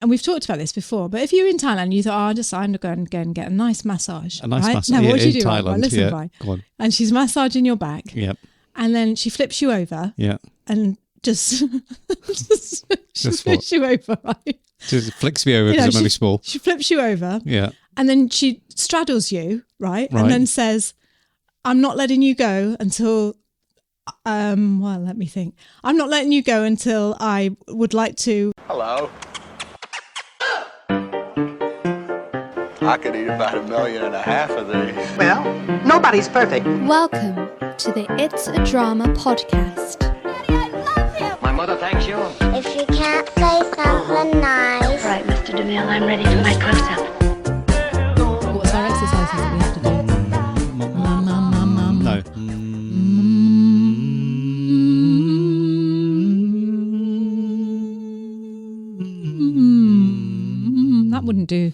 and we've talked about this before, but if you're in Thailand, you thought, I decided to go and get a nice massage. A nice right? massage. No, what do you do? Thailand, Right, listen, Brian. Go on. And she's massaging your back. Yep. And then she flips you over. Yeah. And she flips you over, right? Just flicks me over because I'm only small. She flips you over. Yeah. And then she straddles you, right? And then says, I'm not letting you go until, let me think. I'm not letting you go until I would like to. Hello. I could eat about 1.5 million of these. Well, nobody's perfect. Welcome to the It's a Drama podcast. Daddy, I love him. My mother thanks you. If you can't say something nice. Right, Mr. DeMille, I'm ready for my close-up. What's our exercises that we have to do? No. That wouldn't do.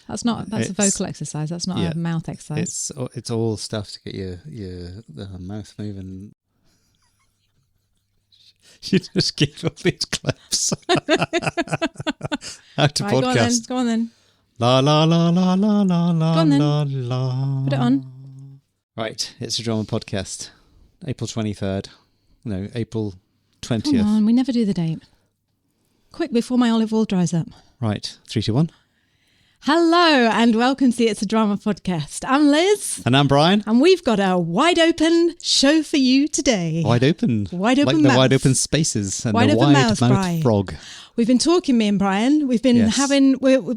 That's a vocal exercise. That's not a mouth exercise. It's all stuff to get your mouth moving. You just give all these clips. How to podcast. Go on then. La la la la la la la la la. Put it on. Right, it's a drama podcast. April 23rd. No, April 20th. Come on, we never do the date. Quick, before my olive oil dries up. Right, 3, 2, 1. Hello and welcome to the It's a Drama podcast. I'm Liz. And I'm Brian. And we've got a wide open show for you today. Wide open. Wide open like mouth. the wide open spaces and wide the open wide mouth, mouth frog. We've been talking, me and Brian. We've been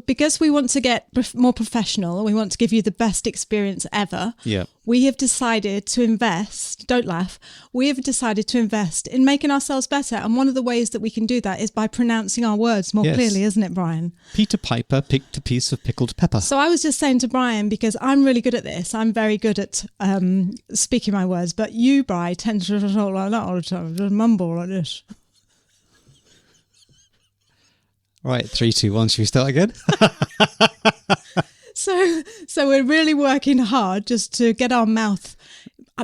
because we want to get more professional. We want to give you the best experience ever. Yeah. We have decided to invest, don't laugh, we have decided to invest in making ourselves better. And one of the ways that we can do that is by pronouncing our words more clearly, isn't it, Brian? Peter Piper picked a piece of pickled pepper. So I was just saying to Brian, because I'm really good at this, I'm very good at speaking my words, but you, Brian, tend to talk like that all the time, just mumble like this. Right, 3, 2, 1. Should we start again? So we're really working hard just to get our mouth.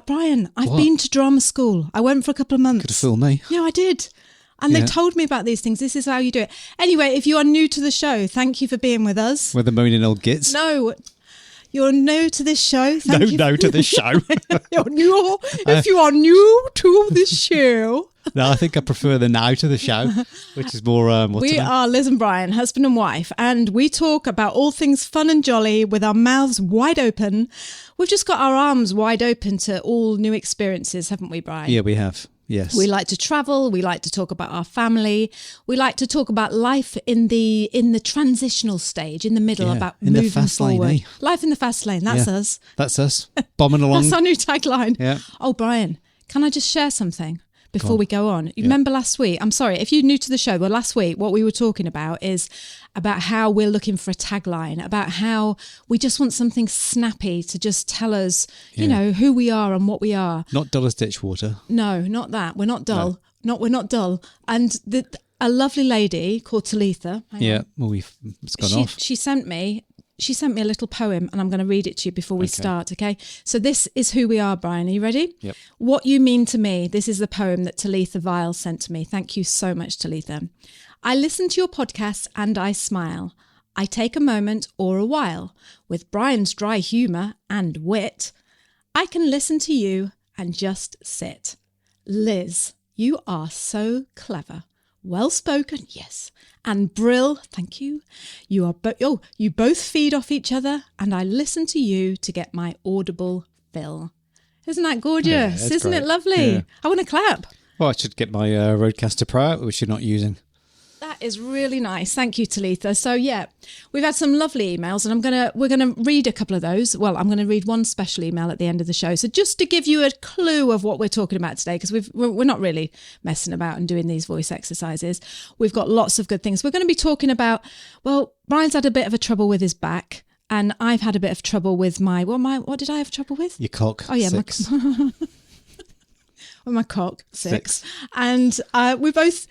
Brian, I've been to drama school. I went for a couple of months. Could have fooled me. Yeah, I did. And they told me about these things. This is how you do it. Anyway, if you are new to the show, thank you for being with us. We're the moaning old gits. No, you're new to this show. No to this show. You're new. If you are new to this show. No, I think I prefer the now to the show, which is more... we are Liz and Brian, husband and wife, and we talk about all things fun and jolly with our mouths wide open. We've just got our arms wide open to all new experiences, haven't we, Brian? Yeah, we have. Yes. We like to travel. We like to talk about our family. We like to talk about life in the transitional stage, in the middle, about in moving the fast forward. lane, eh? Life in the fast lane. That's us. That's us. Bombing along. That's our new tagline. Yeah. Oh, Brian, can I just share something before we go on? You remember last week? I'm sorry, if you're new to the show, but last week what we were talking about is about how we're looking for a tagline, about how we just want something snappy to just tell us, you know, who we are and what we are. Not dull as ditch water. No, not that. We're not dull. We're not dull. And a lovely lady called Talitha. Well, it's gone off. She sent me a little poem, and I'm going to read it to you before we start, okay? So this is who we are, Brian. Are you ready? Yep. What you mean to me. This is the poem that Talitha Vile sent to me. Thank you so much, Talitha. I listen to your podcast and I smile. I take a moment or a while. With Brian's dry humour and wit, I can listen to you and just sit. Liz, you are so clever. Well spoken, yes, and brill, thank you. You are you both feed off each other, and I listen to you to get my audible fill. Isn't that gorgeous? Yeah, Isn't great. it lovely? Yeah. I want to clap. Well, I should get my Rodecaster Pro out, which you're not using. That is really nice. Thank you, Talitha. So yeah, we've had some lovely emails, and we're gonna read a couple of those. Well, I'm gonna read one special email at the end of the show. So just to give you a clue of what we're talking about today, because we're not really messing about and doing these voice exercises. We've got lots of good things. We're going to be talking about. Well, Brian's had a bit of a trouble with his back, and I've had a bit of trouble with what did I have trouble with? Your cock. Oh yeah, 6. My cock 6. And we both.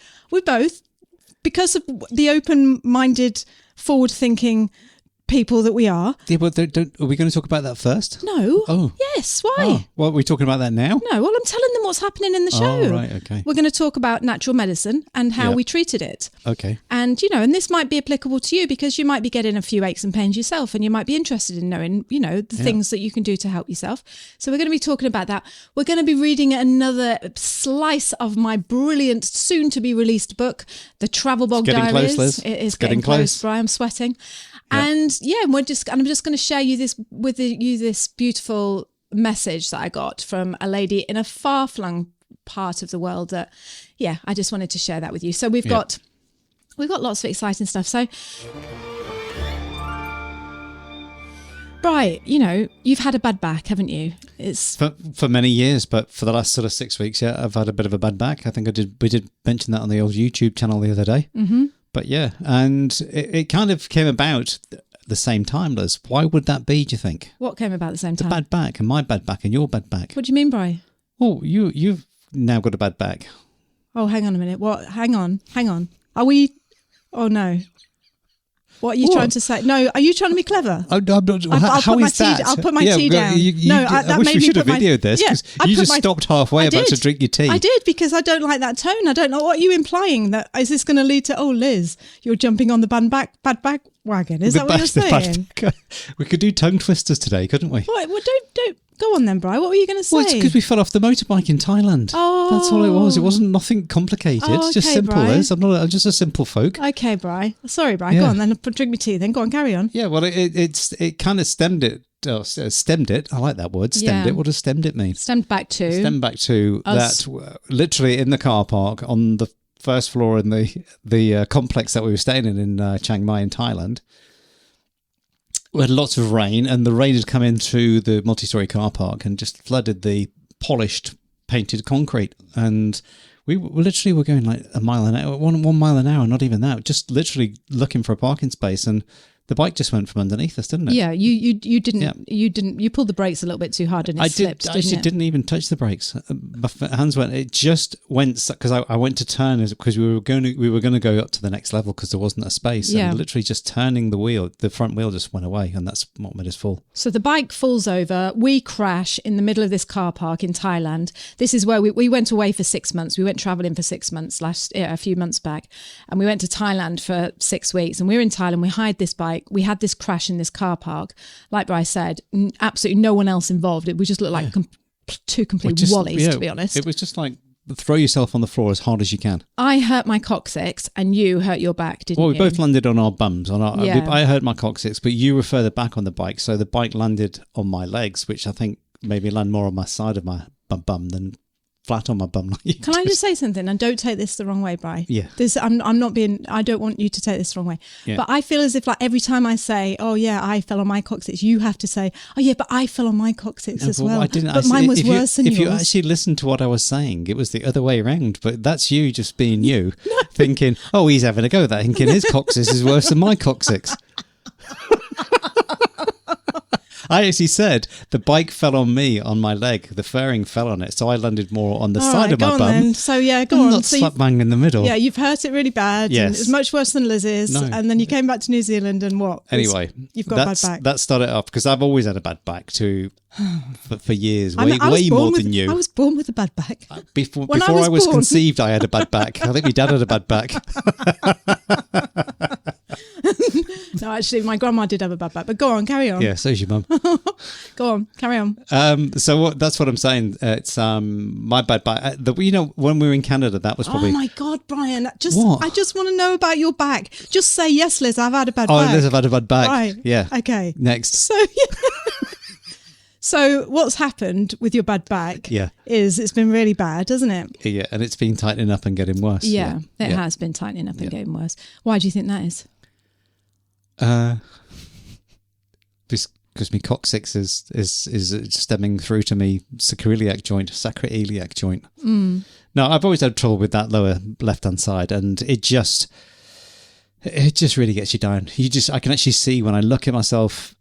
Because of the open-minded, forward-thinking people that we are. Yeah, but are we going to talk about that first? No. Oh. Yes, why? Oh. Well, are we talking about that now? No, well, I'm telling them what's happening in the show. Oh, right, okay. We're going to talk about natural medicine and how we treated it. Okay. And, and this might be applicable to you because you might be getting a few aches and pains yourself and you might be interested in knowing, the things that you can do to help yourself. So we're going to be talking about that. We're going to be reading another slice of my brilliant, soon-to-be released book, The Travel Bog Diaries. Close, Liz. It is getting close, Brian. I'm sweating. Yeah. And I'm just going to share you this beautiful message that I got from a lady in a far-flung part of the world that, I just wanted to share that with you. So we've got lots of exciting stuff. So, Bri, you've had a bad back, haven't you? It's for many years, but for the last sort of 6 weeks, I've had a bit of a bad back. I think we did mention that on the old YouTube channel the other day. Mm-hmm. But and it kind of came about the same time, Liz. Why would that be, do you think? What came about at the same time? The bad back and my bad back and your bad back. What do you mean, Bri? Oh, you've now got a bad back. Oh, hang on a minute. What? Hang on. Are we... Oh, no. What are you trying to say? No, are you trying to be clever? I'm not, how is that? I'll put my tea down. I wish we should have videoed this because you just stopped halfway about to drink your tea. I did because I don't like that tone. I don't know what are you implying. That is this going to lead to? Oh, Liz, you're jumping on the bad back wagon. Is that what you're saying? We could do tongue twisters today, couldn't we? Well, don't go on then, Bri. What were you going to say? Well, it's because we fell off the motorbike in Thailand. Oh, that's all it was. It wasn't nothing complicated. Oh, it's just simple. Liz. I'm just a simple folk. Okay, Bri. Sorry, Bri. Go on then. Drink me tea. Then go on. Carry on. Yeah. Well, it kind of stemmed it. Stemmed it. I like that word. Stemmed it. What does stemmed it mean? Stemmed back to that. Literally in the car park on the first floor in the complex that we were staying in Chiang Mai in Thailand. We had lots of rain, and the rain had come into the multi-storey car park and just flooded the polished, painted concrete. And we literally were going like a mile an hour, one mile an hour, not even that, just literally looking for a parking space. And the bike just went from underneath us, didn't it? Yeah, you pulled the brakes a little bit too hard and it slipped. I actually didn't even touch the brakes. My hands went. It just went because I went to turn because we were going to go up to the next level because there wasn't a space. And literally just turning the front wheel just went away, and that's what made us fall. So the bike falls over. We crash in the middle of this car park in Thailand. This is where we went away for 6 months. We went traveling for 6 months a few months back, and we went to Thailand for 6 weeks. And we were in Thailand. We hired this bike. We had this crash in this car park. Like Bryce said, absolutely no one else involved. We just looked like two complete wallies, to be honest. It was just like throw yourself on the floor as hard as you can. I hurt my coccyx and you hurt your back, didn't you? Well, we both landed on our bums. I hurt my coccyx, but you were further back on the bike. So the bike landed on my legs, which I think maybe land more on my side of my bum than flat on my bum. Can I just say something? And don't take this the wrong way, Bri. Yeah. I'm not being. I don't want you to take this the wrong way. Yeah. But I feel as if like every time I say, "Oh yeah, I fell on my coccyx," you have to say, "Oh yeah, but I fell on my coccyx as well." But mine was worse than yours. If you actually listened to what I was saying, it was the other way around. But that's you just being you, thinking, "Oh, he's having a go at that," thinking his coccyx is worse than my coccyx. I actually said the bike fell on me on my leg. The fairing fell on it, so I landed more on the side of my bum. Then. So go on. Not slap bang in the middle. Yeah, you've hurt it really bad. Yes, and it was much worse than Liz's. No. And then you came back to New Zealand, and what? Anyway, you've got a bad back. That started off because I've always had a bad back too. For years, way more than you. I was born with a bad back. Before I was conceived, I had a bad back. I think my dad had a bad back. No, actually, my grandma did have a bad back. But go on, carry on. Yeah, so's your mum. Go on, carry on. That's what I'm saying. It's my bad back. When we were in Canada, that was probably. Oh my God, Brian! I just want to know about your back. Just say yes, Liz. I've had a bad back. Oh, Liz, I've had a bad back. Right. Yeah. Okay. Next. So what's happened with your bad back is it's been really bad, hasn't it? Yeah, and it's been tightening up and getting worse. Yeah, it has been tightening up and getting worse. Why do you think that is? Because my coccyx is stemming through to me sacroiliac joint. Mm. No, I've always had trouble with that lower left-hand side, and it just really gets you down. I can actually see when I look at myself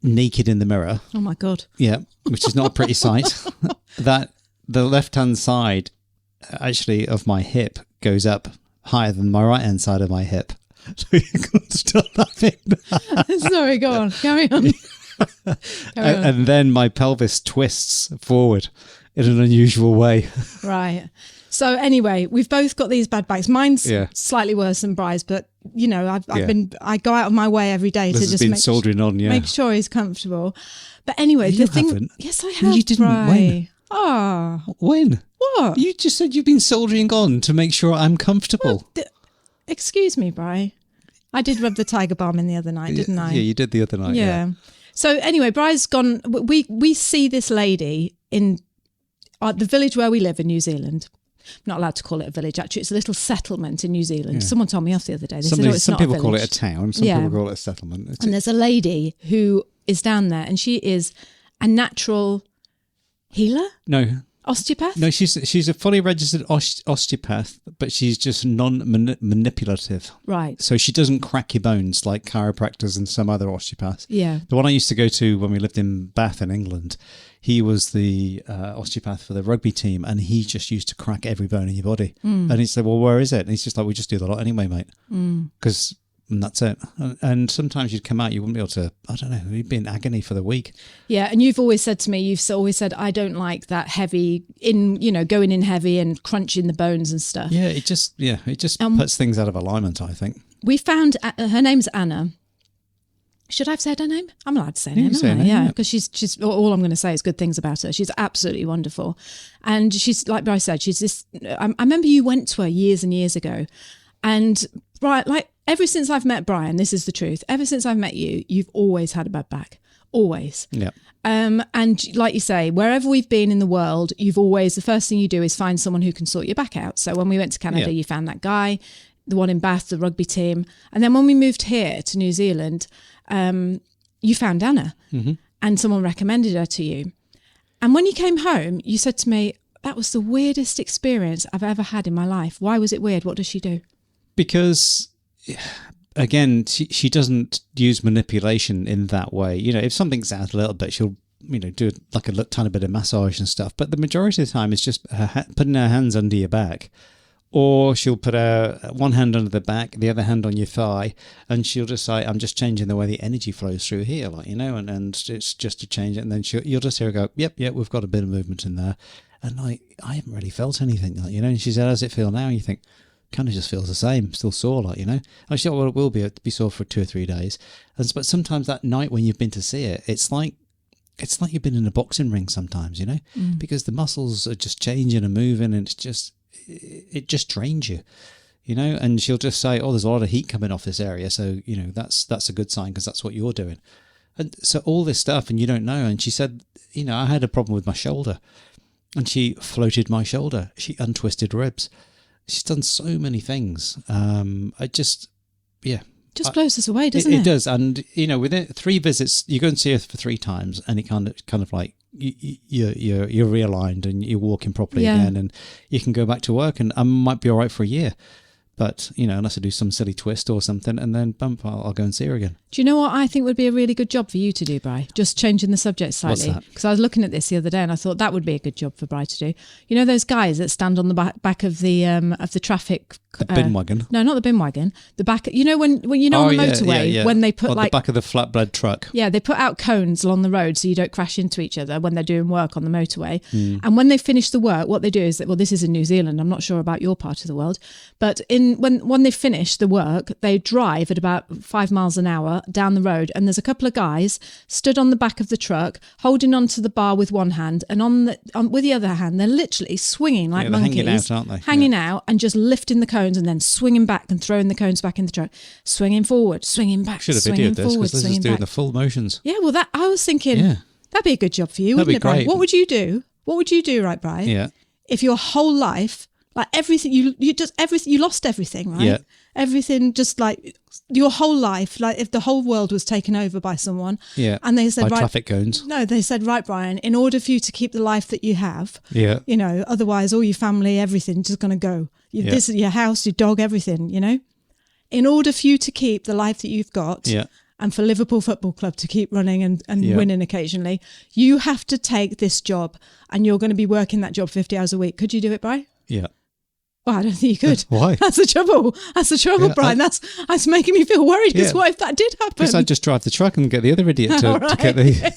naked in the mirror. Oh my God. Yeah, which is not a pretty sight. That the left-hand side actually of my hip goes up higher than my right-hand side of my hip. So you can't stop laughing. Sorry, go on. Carry on. And then my pelvis twists forward in an unusual way. Right. So anyway, we've both got these bad backs. Mine's slightly worse than Bry's, but you know, I go out of my way every day This to has just been soldering on, make sure he's comfortable. But anyway, You the thing, haven't. yes, I No, have. you didn't. Bri. When? Oh, When? what? You just said you've been soldering on to make sure I'm comfortable. Excuse me, Bri. I did rub the tiger balm in the other night, didn't I? Yeah, you did the other night. Yeah. So anyway, Bry's gone. We see this lady in the village where we live in New Zealand. I'm not allowed to call it a village. Actually, it's a little settlement in New Zealand. Yeah. Someone told me off the other day. They said, it's some not people a call village. it a town. Some people call it a settlement. And there's a lady who is down there, and she is a natural healer, No, osteopath. no, she's a fully registered osteopath, but she's just non-manipulative. Right. So she doesn't crack your bones like chiropractors and some other osteopaths. Yeah. The one I used to go to when we lived in Bath in England, he was the osteopath for the rugby team, and he just used to crack every bone in your body. And he said, well, where is it? And he's just like, we just do that a lot anyway, mate. Because that's it. And sometimes you'd come out, you wouldn't be able to, I don't know, you'd be in agony for the week. Yeah, and you've always said to me, I don't like that heavy, going in heavy and crunching the bones and stuff. Yeah, it just puts things out of alignment, I think. We found, her name's Anna. Should I have said her name? I'm allowed to say her You name, can say her aren't I? name, Yeah, yeah. because she's all I'm going to say is good things about her. She's absolutely wonderful. And she's, like Bryce said, she's this, I remember you went to her years and years ago. And Brian, like ever since I've met Brian, this is the truth. Ever since I've met you, you've always had a bad back. Always. Yeah. And like you say, wherever we've been in the world, the first thing you do is find someone who can sort your back out. So when we went to Canada, you found that guy, the one in Bath, the rugby team. And then when we moved here to New Zealand, you found Anna and someone recommended her to you. And when you came home, you said to me, that was the weirdest experience I've ever had in my life. Why was it weird? What does she do? Because, again, she doesn't use manipulation in that way. You know, if something's out a little bit, she'll, do like a tiny bit of massage and stuff. But the majority of the time, it's just putting her hands under your back. Or she'll put one hand under the back, the other hand on your thigh, and she'll just say, I'm just changing the way the energy flows through here, and it's just to change it. And then you'll just hear her go, yep, we've got a bit of movement in there. And I haven't really felt anything, and she said, how does it feel now? And you think, kind of just feels the same, still sore, I said, well, it will be sore for 2 or 3 days. But sometimes that night when you've been to see it, it's like you've been in a boxing ring sometimes, because the muscles are just changing and moving, and it just drains you, and she'll just say, oh, there's a lot of heat coming off this area, so that's a good sign, because that's what you're doing. And so all this stuff, and you don't know. And she said, I had a problem with my shoulder, and she floated my shoulder, she untwisted ribs, she's done so many things. Just blows us away, doesn't it? It does. And within 3 visits, you go and see her for 3 times, and it kind of like you're realigned and you're walking properly again, and you can go back to work, and I might be all right for a year. But, unless I do some silly twist or something, and then bump, I'll go and see her again. Do you know what I think would be a really good job for you to do, Bri? Just changing the subject slightly. What's that? Because I was looking at this the other day, and I thought that would be a good job for Bri to do. You know those guys that stand on the back of the traffic... The bin wagon? No, not the bin wagon. The back... when on the motorway, when they put the back of the flatbed truck. Yeah, they put out cones along the road so you don't crash into each other when they're doing work on the motorway. And when they finish the work, what they do is that, well, this is in New Zealand, I'm not sure about your part of the world, but when they finish the work, they drive at about 5 miles an hour down the road, and there's a couple of guys stood on the back of the truck, holding onto the bar with one hand, and with the other hand, they're literally swinging like monkeys. Hanging out, aren't they? Hanging out and just lifting the cones and then swinging back and throwing the cones back in the truck, swinging forward, swinging back, Should have swinging videoed this, forward, because this is swinging doing back. the full motions. Yeah, well, I was thinking that'd be a good job for you, That'd wouldn't be it, Brian? great. What would you do? What would you do, right, Brian? Yeah. If your whole life, like everything, you lost everything, right? Yeah. Everything, just like your whole life, like if the whole world was taken over by someone. Yeah. And they said, by right, traffic cones. No, they said, right, Brian, in order for you to keep the life that you have, otherwise all your family, everything just going to go. This is your house, your dog, everything, In order for you to keep the life that you've got, and for Liverpool Football Club to keep running and winning occasionally, you have to take this job, and you're going to be working that job 50 hours a week. Could you do it, Brian? Yeah. Well, I don't think you could. Why? That's the trouble. Brian. That's making me feel worried, because what if that did happen? Because I'd just drive the truck and get the other idiot to get the...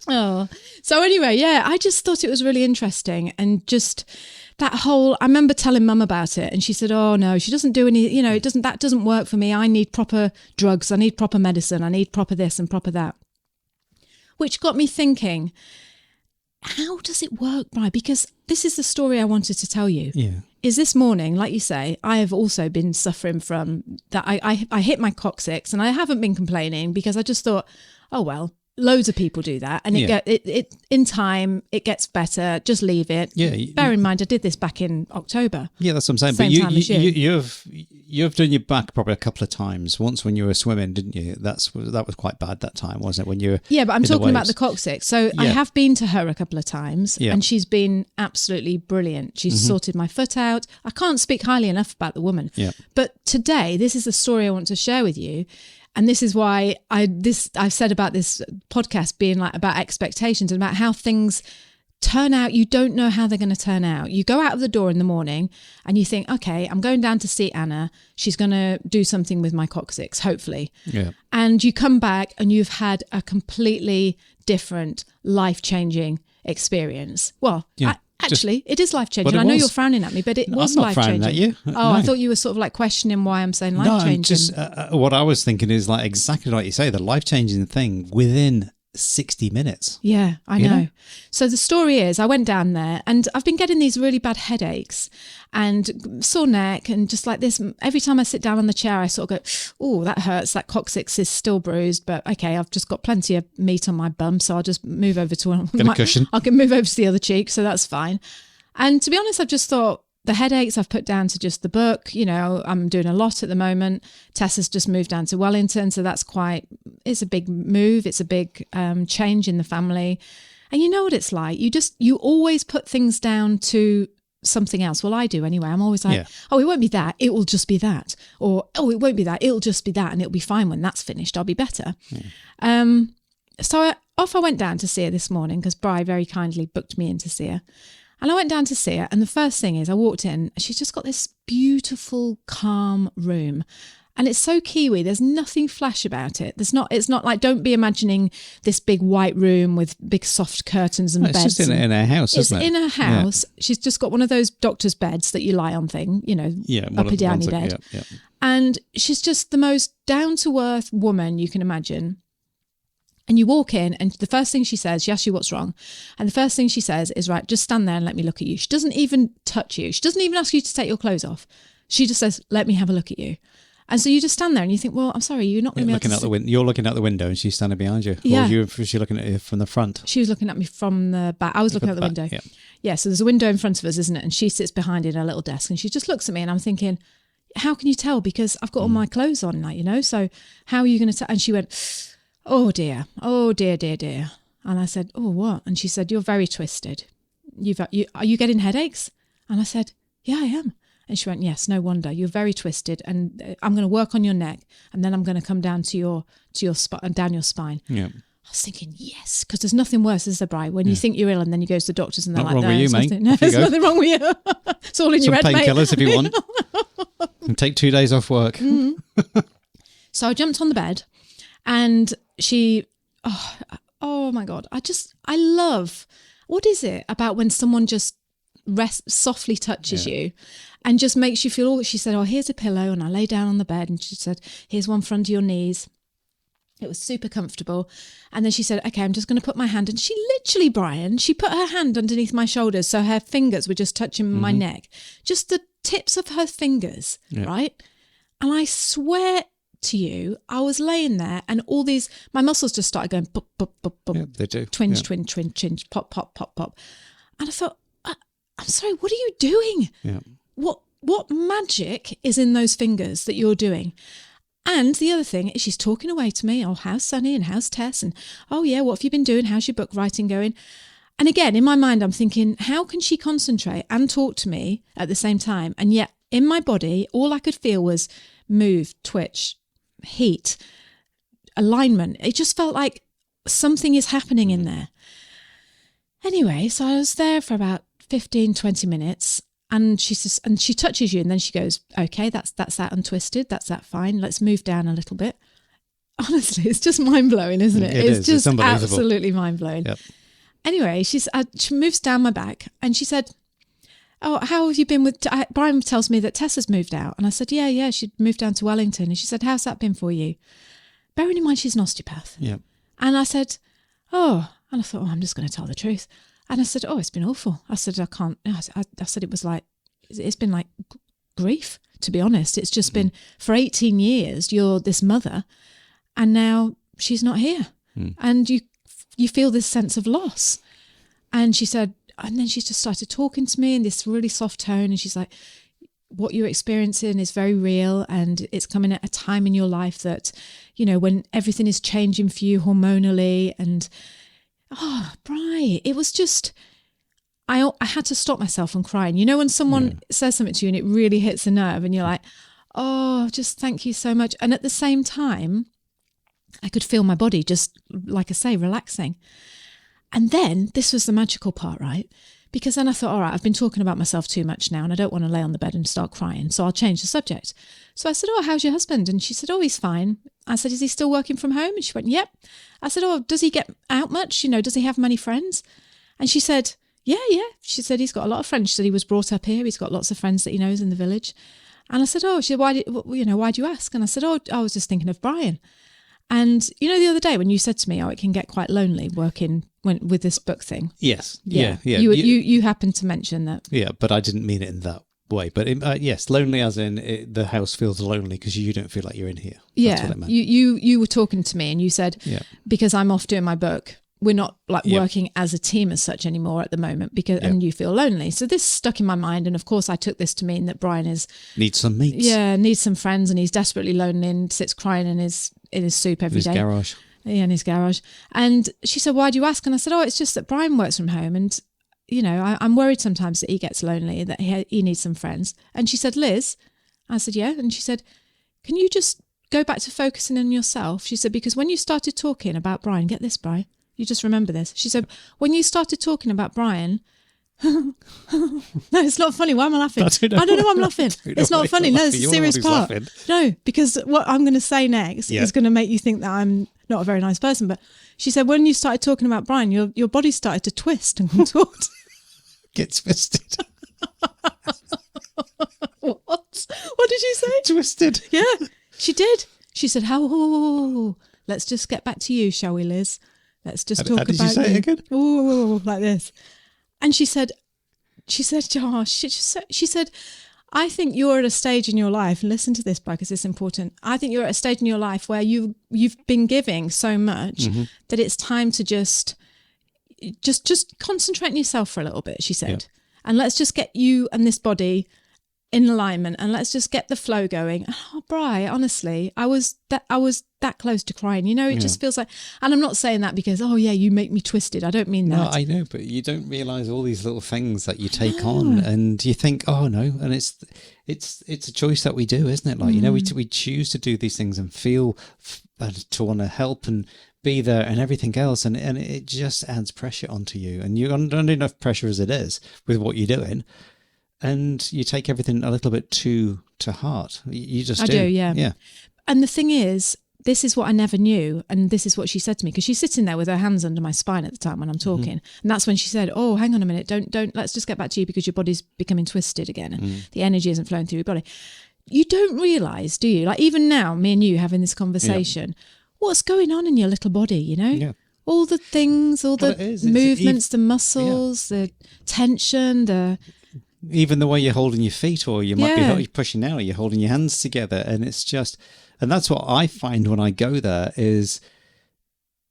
Oh, so anyway, yeah, I just thought it was really interesting. And just that whole, I remember telling Mum about it and she said, oh no, she doesn't do any, that doesn't work for me. I need proper drugs. I need proper medicine. I need proper this and proper that. Which got me thinking, how does it work, Brian? Because this is the story I wanted to tell you. Yeah. Is this morning, like you say, I have also been suffering from that. I hit my coccyx and I haven't been complaining because I just thought, oh, well, loads of people do that. And it in time, it gets better. Just leave it. Yeah. Bear in mind, I did this back in October. Yeah, that's what I'm saying. But you've done your back probably a couple of times. Once when you were swimming, didn't you? That was quite bad that time, wasn't it? When you were but I'm talking about the coccyx. So I have been to her a couple of times and she's been absolutely brilliant. She's sorted my foot out. I can't speak highly enough about the woman. Yeah. But today, this is the story I want to share with you. And this is why I've said about this podcast being like about expectations and about how things turn out. You don't know how they're going to turn out. You go out of the door in the morning and you think, okay, I'm going down to see Anna. She's going to do something with my coccyx, hopefully. Yeah. And you come back and you've had a completely different life-changing experience. Well, actually, it is life-changing. I know you're frowning at me, but it was life-changing. I'm not frowning at you. Oh, No. I thought you were sort of like questioning why I'm saying life-changing. No, just what I was thinking is like exactly like you say, the life-changing thing within 60 minutes. Yeah, I know. So the story is I went down there and I've been getting these really bad headaches and sore neck and just like this. Every time I sit down on the chair, I sort of go, oh, that hurts. That coccyx is still bruised, but okay, I've just got plenty of meat on my bum. So I'll just move over to a cushion. I can move over to the other cheek. So that's fine. And to be honest, I've just thought, the headaches I've put down to just the book. I'm doing a lot at the moment. Tessa's just moved down to Wellington. So it's a big move. It's a big change in the family. And you know what it's like. You always put things down to something else. Well, I do anyway. I'm always like, oh, it won't be that. It will just be that. Or, oh, it won't be that. It'll just be that. And it'll be fine when that's finished. I'll be better. Yeah. So off I went down to see her this morning because Bri very kindly booked me in to see her. And I went down to see her, and the first thing is I walked in, and she's just got this beautiful, calm room. And it's so kiwi. There's nothing flash about it. It's not like, don't be imagining this big white room with big soft curtains and beds. It's just in her house, isn't it? It's in her house. Yeah. She's just got one of those doctor's beds that you lie on thing, uppy downy bed. Yeah. And she's just the most down-to-earth woman you can imagine. And you walk in and the first thing she says, she asks you what's wrong. And the first thing she says is, right, just stand there and let me look at you. She doesn't even touch you. She doesn't even ask you to take your clothes off. She just says, let me have a look at you. And so you just stand there and you think, well, I'm sorry, you're not going to be able to You're looking out the window and she's standing behind you. Yeah. Or was she looking at you from the front? She was looking at me from the back. I was looking out the window. Yeah, so there's a window in front of us, isn't it? And she sits behind it in her little desk and she just looks at me and I'm thinking, how can you tell? Because I've got all my clothes on, so how are you going to tell? And she went, oh dear. And I said, oh, what? And she said, you're very twisted. Are you getting headaches? And I said, yeah, I am. And she went, yes, no wonder. You're very twisted. And I'm going to work on your neck. And then I'm going to come down to your down your spine. Yeah. I was thinking, yes, because there's nothing worse, is there, Bri? When you think you're ill and then you go to the doctors and they're not like, wrong with you, mate. No, there's nothing wrong with you. It's all in your head, mate. Some painkillers if you want. And take 2 days off work. Mm-hmm. So I jumped on the bed. And she, oh my God, I love, what is it about when someone just softly touches you and just makes you feel, she said, oh, here's a pillow. And I lay down on the bed and she said, here's one for under your knees. It was super comfortable. And then she said, okay, I'm just going to put my hand. And she literally, Brian, she put her hand underneath my shoulders. So her fingers were just touching my neck, just the tips of her fingers, right? And I swear to you, I was laying there and all these, my muscles just started going, bop, bop, bop, bop. Yeah, they do. Twinge, pop, pop, pop, pop. And I thought, I'm sorry, what are you doing? Yeah. What magic is in those fingers that you're doing? And the other thing is she's talking away to me, oh, how's Sonny and how's Tess? And, oh yeah, what have you been doing? How's your book writing going? And again, in my mind, I'm thinking, how can she concentrate and talk to me at the same time? And yet in my body, all I could feel was move, twitch, heat, alignment. It just felt like something is happening in there. Anyway, so I was there for about 15, 20 minutes and she touches you and then she goes, okay, that's that untwisted. That's that fine. Let's move down a little bit. honestly, it's just mind-blowing, isn't it? It's just unbelievable. Absolutely mind-blowing. Yep. Anyway, she moves down my back and she said, oh, how have you been with... Brian tells me that Tessa's moved out. And I said, yeah, she moved down to Wellington. And she said, how's that been for you? Bearing in mind she's an osteopath. Yeah. And I said, oh, and I thought, I'm just going to tell the truth. And I said, oh, it's been awful. I said, I can't... I said it was like... It's been like grief, to be honest. It's just been, for 18 years, you're this mother, and now she's not here. And you feel this sense of loss. And she said, and then she just started talking to me in this really soft tone. And she's like, what you're experiencing is very real. And it's coming at a time in your life that, you know, when everything is changing for you hormonally. And, oh, Bri, it was just, I had to stop myself from crying. You know, when someone says something to you and it really hits a nerve and you're like, oh, just thank you so much. And at the same time, I could feel my body just, like I say, relaxing. And then this was the magical part, right? Because then I thought, all right, I've been talking about myself too much now and I don't want to lay on the bed and start crying. So I'll change the subject. So I said, oh, how's your husband? And she said, oh, he's fine. I said, is he still working from home? And she went, yep. I said, oh, does he get out much? You know, does he have many friends? And she said, yeah. She said, he's got a lot of friends. She said he was brought up here. He's got lots of friends that he knows in the village. And I said, oh, she said, why do you ask? And I said, oh, I was just thinking of Brian. And, you know, the other day when you said to me, oh, it can get quite lonely working with this book thing. Yes. Yeah. You happened to mention that. Yeah, but I didn't mean it in that way. But yes, lonely as in the house feels lonely because you don't feel like you're in here. Yeah. That's what it meant. You were talking to me and you said, because I'm off doing my book, we're not like working as a team as such anymore at the moment and you feel lonely. So this stuck in my mind. And of course I took this to mean that Brian needs some mates. Yeah, needs some friends and he's desperately lonely and sits crying in his soup every day. Garage. Yeah, in his garage. And she said, why do you ask? And I said, oh, it's just that Brian works from home and, you know, I'm worried sometimes that he gets lonely, that he needs some friends. And she said, Liz? I said, yeah. And she said, can you just go back to focusing on yourself? She said, because when you started talking about Brian, get this, Brian, you just remember this. She said, when you started talking about Brian, no, it's not funny. Why am I laughing? I don't know why I'm laughing. It's not funny. No, it's a serious part. Laughing. No, because what I'm going to say next is going to make you think that I'm not a very nice person. But she said, when you started talking about Brian, your body started to twist and contort. Get twisted. What? What did she say? Twisted. Yeah, she did. She said, "How? Let's just get back to you, shall we, Liz? Let's just talk about you." Did you say it again? Ooh, like this. And she said, I think you're at a stage in your life, and listen to this, because it's important. I think you're at a stage in your life where you've been giving so much that it's time to just concentrate on yourself for a little bit, she said. And let's just get you and this body in alignment and let's just get the flow going. Oh, Bri, honestly, I was that close to crying. You know, it just feels like, and I'm not saying that because, oh yeah, you make me twisted. I don't mean that. No, I know, but you don't realise all these little things that you take on and you think, oh no, and it's a choice that we do, isn't it? Like, you know, we choose to do these things and feel to want to help and be there and everything else, and it just adds pressure onto you, and you're under enough pressure as it is with what you're doing. And you take everything a little bit to heart. You just do. I do, yeah. Yeah. And the thing is, this is what I never knew. And this is what she said to me, because she's sitting there with her hands under my spine at the time when I'm talking. And that's when she said, oh, hang on a minute. Don't, let's just get back to you because your body's becoming twisted again. And the energy isn't flowing through your body. You don't realise, do you? Like even now, me and you having this conversation, what's going on in your little body, you know? Yeah. All the things, all the movements, the muscles, the tension, even the way you're holding your feet, or you might be pushing out, or you're holding your hands together, and it's just, and that's what I find when I go there is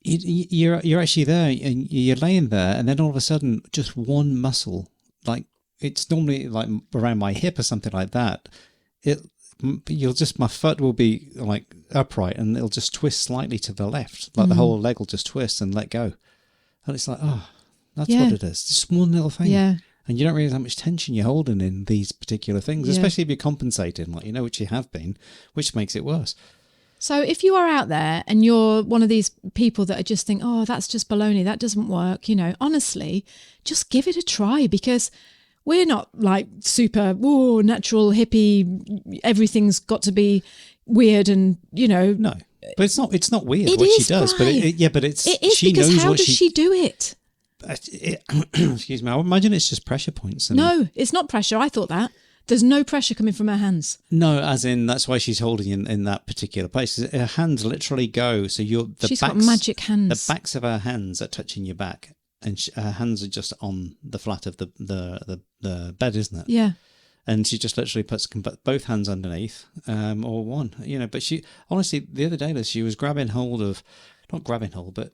you're actually there and you're laying there, and then all of a sudden just one muscle, like it's normally like around my hip or something like that, my foot will be like upright and it'll just twist slightly to the left, like the whole leg will just twist and let go, and it's like, oh, that's what it is, just one little thing. Yeah. And you don't realise how much tension you're holding in these particular things, especially if you're compensating, like, you know, which you have been, which makes it worse. So if you are out there and you're one of these people that are just think, oh, that's just baloney, that doesn't work, you know, honestly, just give it a try, because we're not like super, natural, hippie, everything's got to be, weird and, No, but it's not weird It what she is, does. But but it's It is, she because knows how what does she do it? Excuse me. I imagine it's just pressure points. No, it's not pressure. I thought that. There's no pressure coming from her hands. No, as in that's why she's holding in that particular place. Her hands literally go. So She's got magic hands. The backs of her hands are touching your back, and her hands are just on the flat of the bed, isn't it? Yeah. And she just literally can put both hands underneath, or one. But she honestly the other day, Liz, she was not grabbing hold, but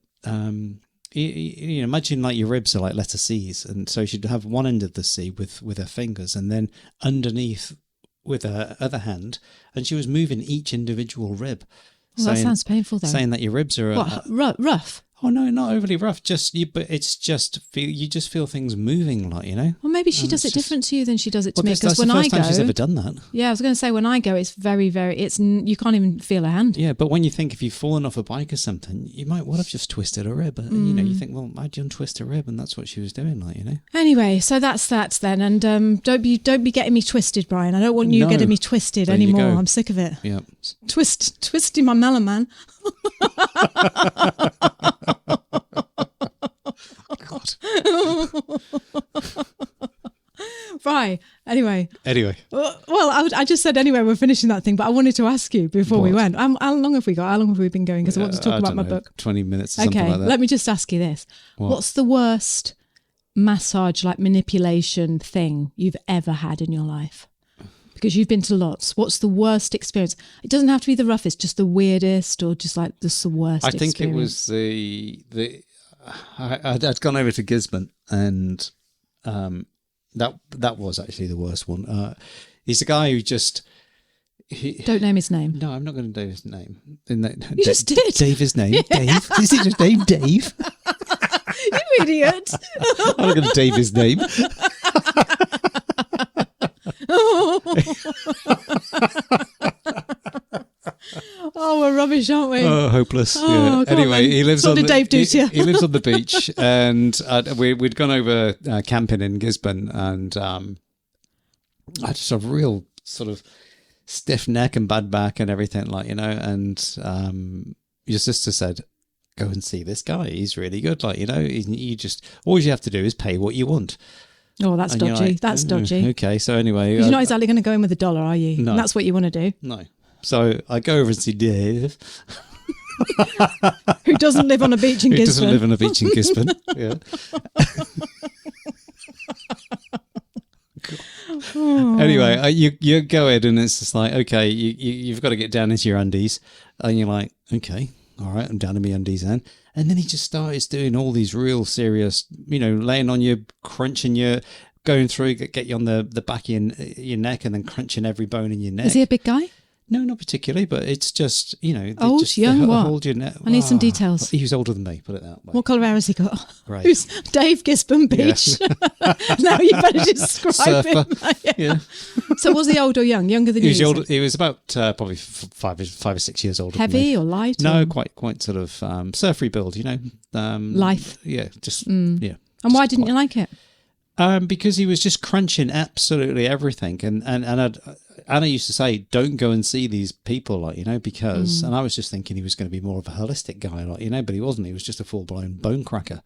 imagine like your ribs are like letter C's, and so she'd have one end of the C with her fingers, and then underneath with her other hand, and she was moving each individual rib. Well, that sounds painful, though. Saying that your ribs are rough. Oh no, not overly rough. But it's just you just feel things moving, like Well, maybe she does it different to you than she does it to me. Because That's when the first I go, time she's ever done that. Yeah, I was going to say when I go, it's very, very. You can't even feel a hand. Yeah, but when you think if you've fallen off a bike or something, you might well have just twisted a rib. You think, well, how'd you untwist a rib? And that's what she was doing, like. Anyway, so that's that then, and don't be getting me twisted, Brian. I don't want you getting me twisted anymore. I'm sick of it. Yeah, twisting my melon, man. God. Right. Anyway. Well, I just said anyway. We're finishing that thing, but I wanted to ask you before we went. How long have we got? How long have we been going? Because I want to talk about my book. 20 minutes. Or something like that. Let me just ask you this: What's the worst massage, like manipulation thing you've ever had in your life? Because you've been to lots. What's the worst experience? It doesn't have to be the roughest, just the weirdest, or just like the worst. I think it was I'd gone over to Gisborne, and that was actually the worst one. He's a guy who don't name his name. No, I'm not going to name his name. You just did. Dave his name. Yeah. Dave. Is it just name Dave? You idiot. I'm not going to Dave his name. Oh, we're rubbish, aren't we? Oh, hopeless. Oh, yeah. Anyway, he lives on Dave do to you? He lives on the beach, and we'd gone over camping in Gisborne, and I just a real sort of stiff neck and bad back and everything, like, and your sister said, go and see this guy. He's really good, like, you just, all you have to do is pay what you want. Oh, that's dodgy. Like, that's dodgy. Okay, so anyway. You're not exactly going to go in with $1, are you? No. And that's what you want to do. No. So I go over and see Dave. Who doesn't live on a beach in Gisborne. Who doesn't live on a beach in Gisborne. Yeah. Anyway, you go in and it's just like, okay, you've got to get down into your undies. And you're like, okay, all right, I'm down in my undies then. And then he just starts doing all these real serious, laying on you, crunching you, going through, get you on the back of your neck and then crunching every bone in your neck. Is he a big guy? No, not particularly, but it's just, old, just young, what? Hold your neck. I need some details. He was older than me, put it that way. What colour hair has he got? Right. Who's Dave Gisborne Beach? Yeah. Now you better describe him. Yeah. So was he old or young? Younger than you? He was about probably 5 or 6 years older. Heavy or light? No, or? quite sort of surfery build, Life. Yeah, just yeah. And why didn't you like it? Because he was just crunching absolutely everything, and Anna used to say, "Don't go and see these people," like, because. And I was just thinking he was going to be more of a holistic guy, like, but he wasn't. He was just a full blown bone cracker,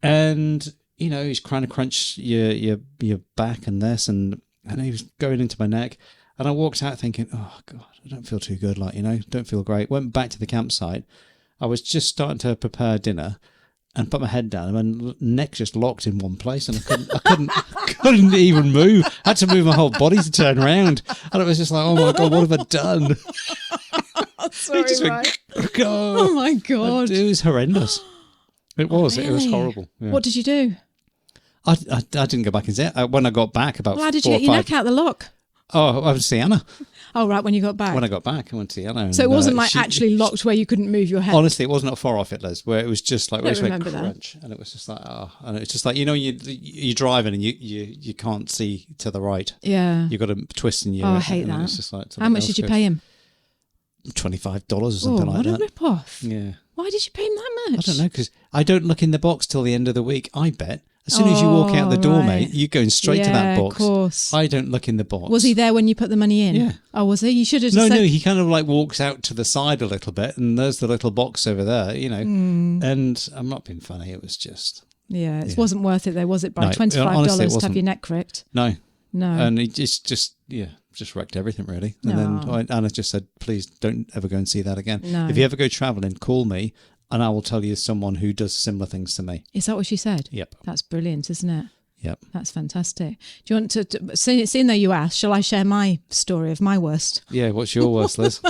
and he's trying to crunch your back and this, and he was going into my neck, and I walked out thinking, "Oh God, I don't feel too good," like, don't feel great. Went back to the campsite. I was just starting to prepare dinner. And put my head down, and my neck just locked in one place, and I couldn't even move. I had to move my whole body to turn around, and it was just like, oh my God, what have I done? Sorry, went, oh my God, it was horrendous. It was. Really? It was horrible. Yeah. What did you do? I didn't go back and see it. When I got back, about how did you get your neck out the lock? Oh, I went to see Anna. Oh, right, when you got back. When I got back, I went to see Anna. So it wasn't actually locked where you couldn't move your head? Honestly, it wasn't that far off it, Liz, where it was just like, I don't remember crunch. And it was just like, and it's just like, you're driving and you can't see to the right. Yeah. You've got to twist in your... Oh, I hate that. It's just like, how much did you pay him? $25 or something like that. What a rip-off. Yeah. Why did you pay him that much? I don't know, because I don't look in the box till the end of the week. I bet As soon as you walk out the door, right. mate, you're going straight to that box. Of course. I don't look in the box. Was he there when you put the money in? Yeah. Oh, was he? You should have just No, said... he kind of like walks out to the side a little bit, and there's the little box over there, you know. And I'm not being funny. It was just... Yeah, it wasn't worth it though, was it? By No, $25 honestly, it to have wasn't. your neck cricked. No. No. And he just wrecked everything, really. And then Anna just said, please don't ever go and see that again. No. If you ever go travelling, call me, and I will tell you someone who does similar things to me. Is that what she said? Yep. That's brilliant, isn't it? Yep. That's fantastic. Do you want to seeing though you asked, shall I share my story of my worst? Yeah, what's your worst, Liz?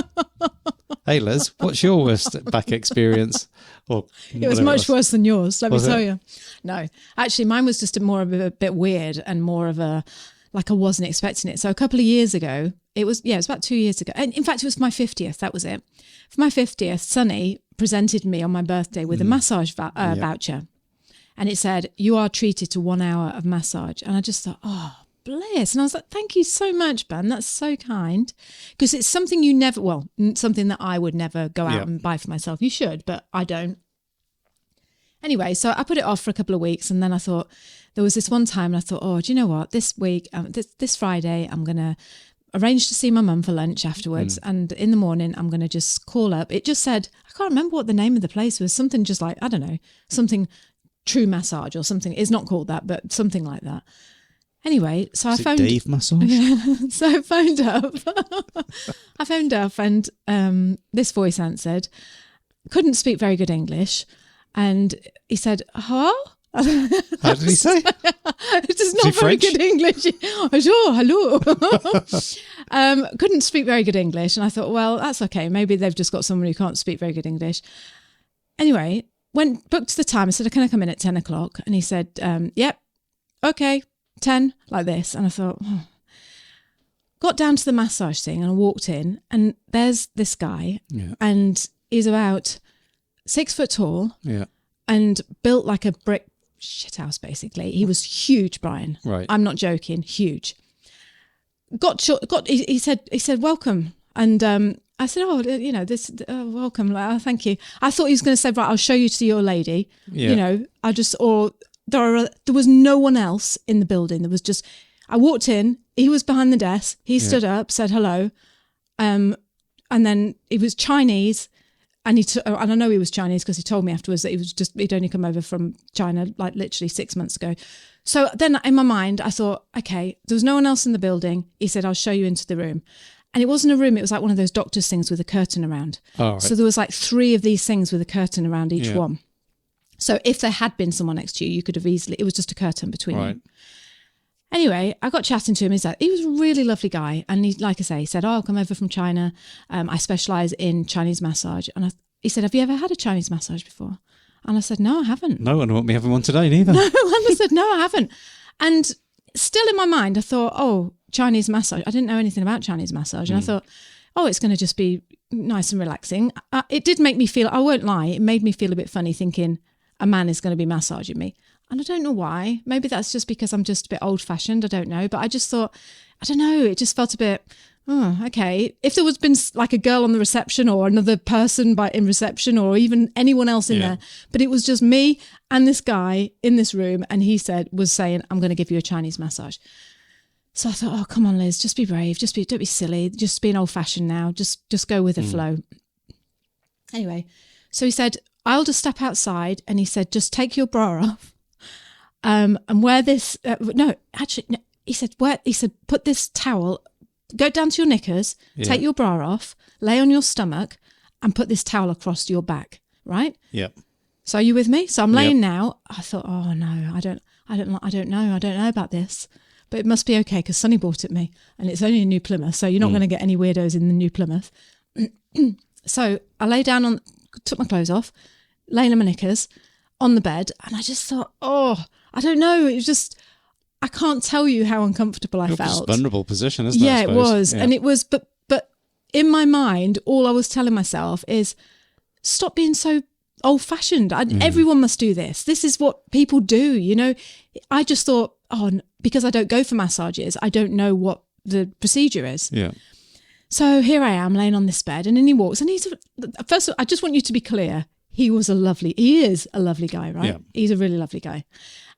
Hey, Liz, what's your worst back experience? Or It was much worse than yours, let me Was tell it? you. No, actually mine was just more of a bit weird and more of a, like I wasn't expecting it. So a couple of years ago, it was about 2 years ago. And in fact, it was for my 50th, that was it. For my 50th, Sonny presented me on my birthday with a massage voucher. And it said, you are treated to 1 hour of massage. And I just thought, oh, bliss. And I was like, thank you so much, Ben. That's so kind. Because it's something something that I would never go out and buy for myself. You should, but I don't. Anyway, so I put it off for a couple of weeks. And then I thought, there was this one time and I thought, oh, do you know what? This week, this Friday, I'm going to arrange to see my mum for lunch afterwards. And in the morning, I'm going to just call up. It just said, I can't remember what the name of the place was. Something just like, I don't know, something True Massage or something. It's not called that, but something like that. Anyway, so I phoned Dave Massage. Yeah, so I phoned up. I phoned up, and this voice answered. Couldn't speak very good English, and he said, "Huh." How did he say? It is not very French? good English. Bonjour, hello. Couldn't speak very good English, and I thought, well, that's okay. Maybe they've just got someone who can't speak very good English. Anyway, booked the time. I said, can I come in at 10 o'clock? And he said, yep, okay, 10, like this. And I thought, got down to the massage thing and I walked in and there's this guy and he's about 6 foot tall and built like a brick shithouse, basically. He was huge, Brian. Right. I'm not joking, huge. He said, welcome. And I said, welcome. Like, oh, thank you. I thought he was going to say, right, I'll show you to your lady. Yeah. You know, there was no one else in the building. There was just, I walked in, he was behind the desk. He stood up, said hello. And then he was Chinese. And and I know he was Chinese because he told me afterwards that he'd only come over from China, like literally 6 months ago. So then in my mind, I thought, okay, there was no one else in the building. He said, I'll show you into the room. And it wasn't a room, it was like one of those doctor's things with a curtain around. Oh, right. So there was like 3 of these things with a curtain around each one. So if there had been someone next to you, you could have easily, it was just a curtain between you. Anyway, I got chatting to him. He was a really lovely guy. And he, like I say, he said, I'll come over from China. I specialise in Chinese massage. And he said, have you ever had a Chinese massage before? And I said, no, I haven't. No, and I won't be having one today neither. No, and I said, no, I haven't. And still in my mind, I thought, oh, Chinese massage. I didn't know anything about Chinese massage. And I thought, oh, it's going to just be nice and relaxing. It did make me feel, I won't lie, it made me feel a bit funny thinking a man is going to be massaging me. And I don't know why. Maybe that's just because I'm just a bit old fashioned. I don't know. But I just thought, I don't know. It just felt a bit, oh, okay. If there was been like a girl on the reception or another person in reception or even anyone else in there, but it was just me and this guy in this room. And he was saying, I'm going to give you a Chinese massage. So I thought, oh, come on, Liz, just be brave. Don't be silly. Just be an old fashioned now. Just go with the flow. Anyway, so he said, I'll just step outside. And he said, just take your bra off. And wear this. He said, put this towel, go down to your knickers, take your bra off, lay on your stomach and put this towel across your back. Right. Yep. So are you with me? So I'm laying now. I thought, oh no, I don't know about this. But it must be okay because Sonny bought it me and it's only a new Plymouth. So you're not going to get any weirdos in the new Plymouth. So I lay down took my clothes off, laying in my knickers on the bed. And I just thought, oh, I don't know. It was just, I can't tell you how uncomfortable I felt. It's a vulnerable position, isn't it? Yeah, it was. Yeah. And it was, but in my mind, all I was telling myself is stop being so old fashioned. Everyone must do this. This is what people do. You know, I just thought, because I don't go for massages, I don't know what the procedure is. Yeah. So here I am laying on this bed and then he walks and first of all, I just want you to be clear. He is a lovely guy, right? Yeah. He's a really lovely guy.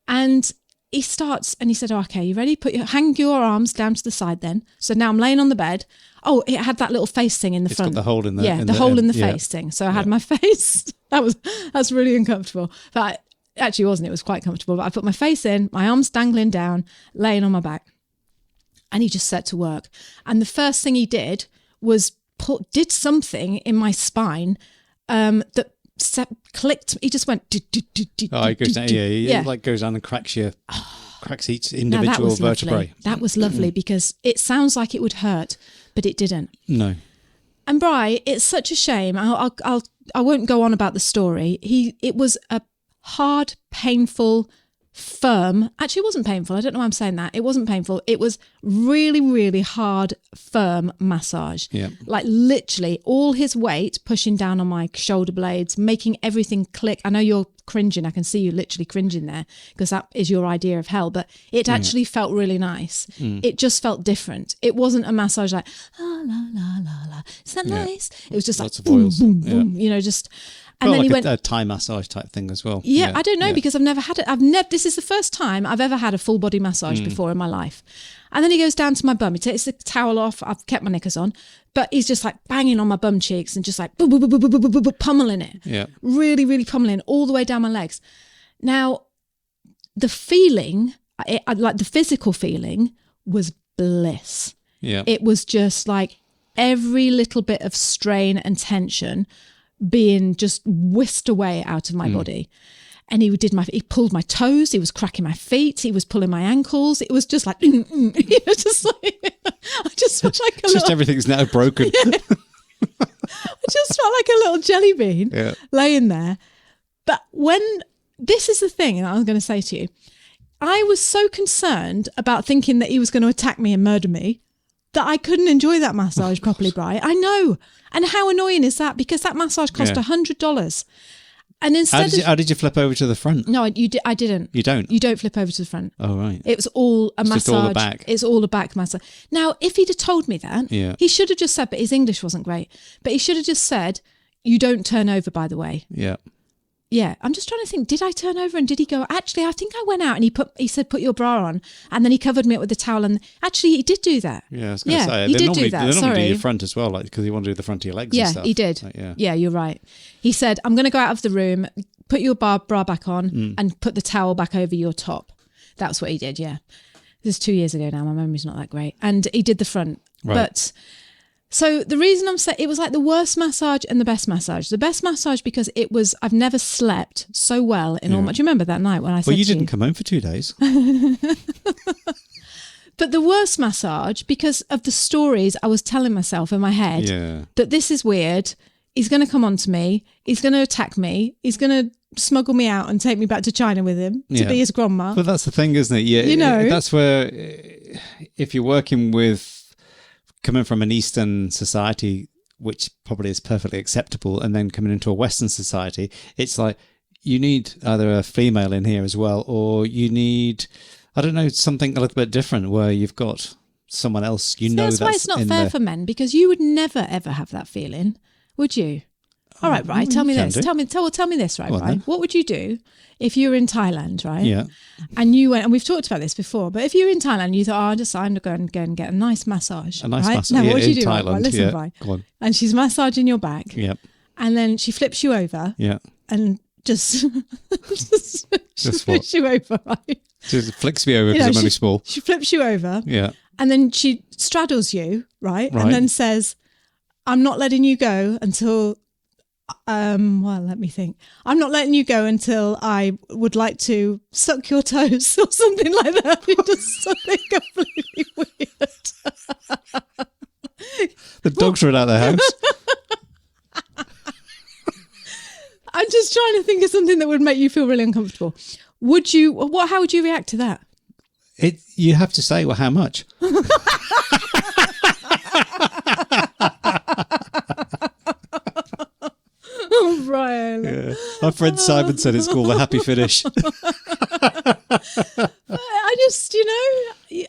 And he starts and he said, okay, you ready? Hang your arms down to the side then. So now I'm laying on the bed. Oh, it had that little face thing in the front. It's got the hole in the... Yeah, the hole in the face thing. So I had my face. That's really uncomfortable. But it actually wasn't. It was quite comfortable. But I put my face in, my arms dangling down, laying on my back. And he just set to work. And the first thing he did was did something in my spine that clicked. He just went. Oh, he goes down. Yeah, like goes down and cracks each individual vertebrae. Lovely. That was lovely because it sounds like it would hurt, but it didn't. No. And Bri, it's such a shame. I won't go on about the story. It was a hard, painful, firm. Actually, it wasn't painful. I don't know why I'm saying that. It wasn't painful. It was really, really hard, firm massage. Yeah. Like literally all his weight pushing down on my shoulder blades, making everything click. I know you're cringing. I can see you literally cringing there because that is your idea of hell. But it actually felt really nice. It just felt different. It wasn't a massage like, la, la, la, la, la. Is that nice? It was just lots like, of oils. boom, boom, you know, just... And then like he went a Thai massage type thing as well. Yeah, I don't know because I've never had it. This is the first time I've ever had a full body massage before in my life. And then he goes down to my bum. He takes the towel off. I've kept my knickers on, but he's just like banging on my bum cheeks and just like pummeling it. Yeah, really, really pummeling all the way down my legs. Now, the feeling, like the physical feeling, was bliss. Yeah, it was just like every little bit of strain and tension being just whisked away out of my body. And he pulled my toes, he was cracking my feet, he was pulling my ankles. It was just like, just like I just felt like everything's now broken. I just felt like a little jelly bean laying there. But this is the thing that I was going to say to you, I was so concerned about thinking that he was going to attack me and murder me that I couldn't enjoy that massage properly, Bri. I know. And how annoying is that? Because that massage cost $100. And instead how did you flip over to the front? No, I didn't. You don't? You don't flip over to the front. Oh, right. It was all a massage. Just all the back. It's all a back massage. Now, if he'd have told me that, he should have just said, but his English wasn't great, but he should have just said, you don't turn over, by the way. Yeah. Yeah, I'm just trying to think, did I turn over and did he go, actually, I think I went out and he said, put your bra on. And then he covered me up with the towel. And actually, he did do that. Yeah, I was going to say. He did do that. They normally do your front as well, like because you want to do the front of your legs and stuff. Yeah, he did. Like, yeah, you're right. He said, I'm going to go out of the room, put your bra back on and put the towel back over your top. That's what he did, yeah. This is 2 years ago now. My memory's not that great. And he did the front. Right. But... So the reason I'm saying it was like the worst massage and the best massage. The best massage because I've never slept so well in all my... Do you remember that night when I said Well, you didn't come home for 2 days. But the worst massage because of the stories I was telling myself in my head that this is weird. He's going to come on to me. He's going to attack me. He's going to smuggle me out and take me back to China with him to be his grandma. But that's the thing, isn't it? Yeah, you know, that's where if you're working with coming from an Eastern society, which probably is perfectly acceptable, and then coming into a Western society, it's like you need either a female in here as well, or you need, I don't know, something a little bit different where you've got someone else. That's why it's not fair for men, because you would never ever have that feeling, would you? All right, right. Tell me this. Tell me this, right? Right. What would you do if you were in Thailand, right? Yeah. And you went, and we've talked about this before, but if you were in Thailand, and you thought, I'm going to go and get a nice massage. A nice right? massage. Now, Yeah, what would you do? Thailand, Right, listen, yeah. Go on. And she's massaging your back. Yep. And then she flips you over. Yeah. And just flips you over, right? Just flicks me over because I'm only small. She flips you over. Yeah. And then she straddles you, right? And then says, I'm not letting you go until... well, let me think. I'm not letting you go until I would like to suck your toes or something like that. It's just something completely weird. The dogs run out of the house. I'm just trying to think of something that would make you feel really uncomfortable. How would you react to that? You have to say, well, how much? Oh, Brian. Yeah. My friend Simon said it's called the happy finish. I just,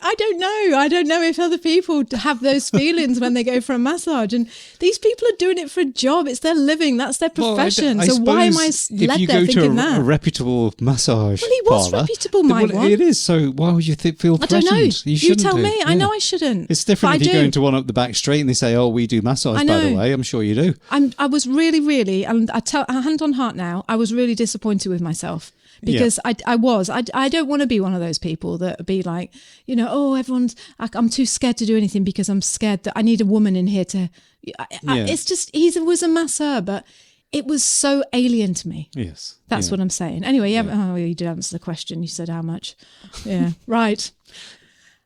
I don't know. I don't know if other people have those feelings when they go for a massage. And these people are doing it for a job. It's their living. That's their profession. Well, so why am I led there thinking that? If you go to a reputable massage Well, he was parlour, reputable, my one. It is. So why would you feel I threatened? don't know. You tell do. me. I know I shouldn't. It's different but if you I go do. into one up the back street and they say, "Oh, we do massage." By the way, I'm sure you do. I was really, and hand on heart now, I was really disappointed with myself. Because I don't want to be one of those people that be like, oh, I'm too scared to do anything because I'm scared that I need a woman in here to, it's just, he was a masseur, but it was so alien to me. Yes. That's what I'm saying. Anyway, you did answer the question. You said how much. Yeah, right.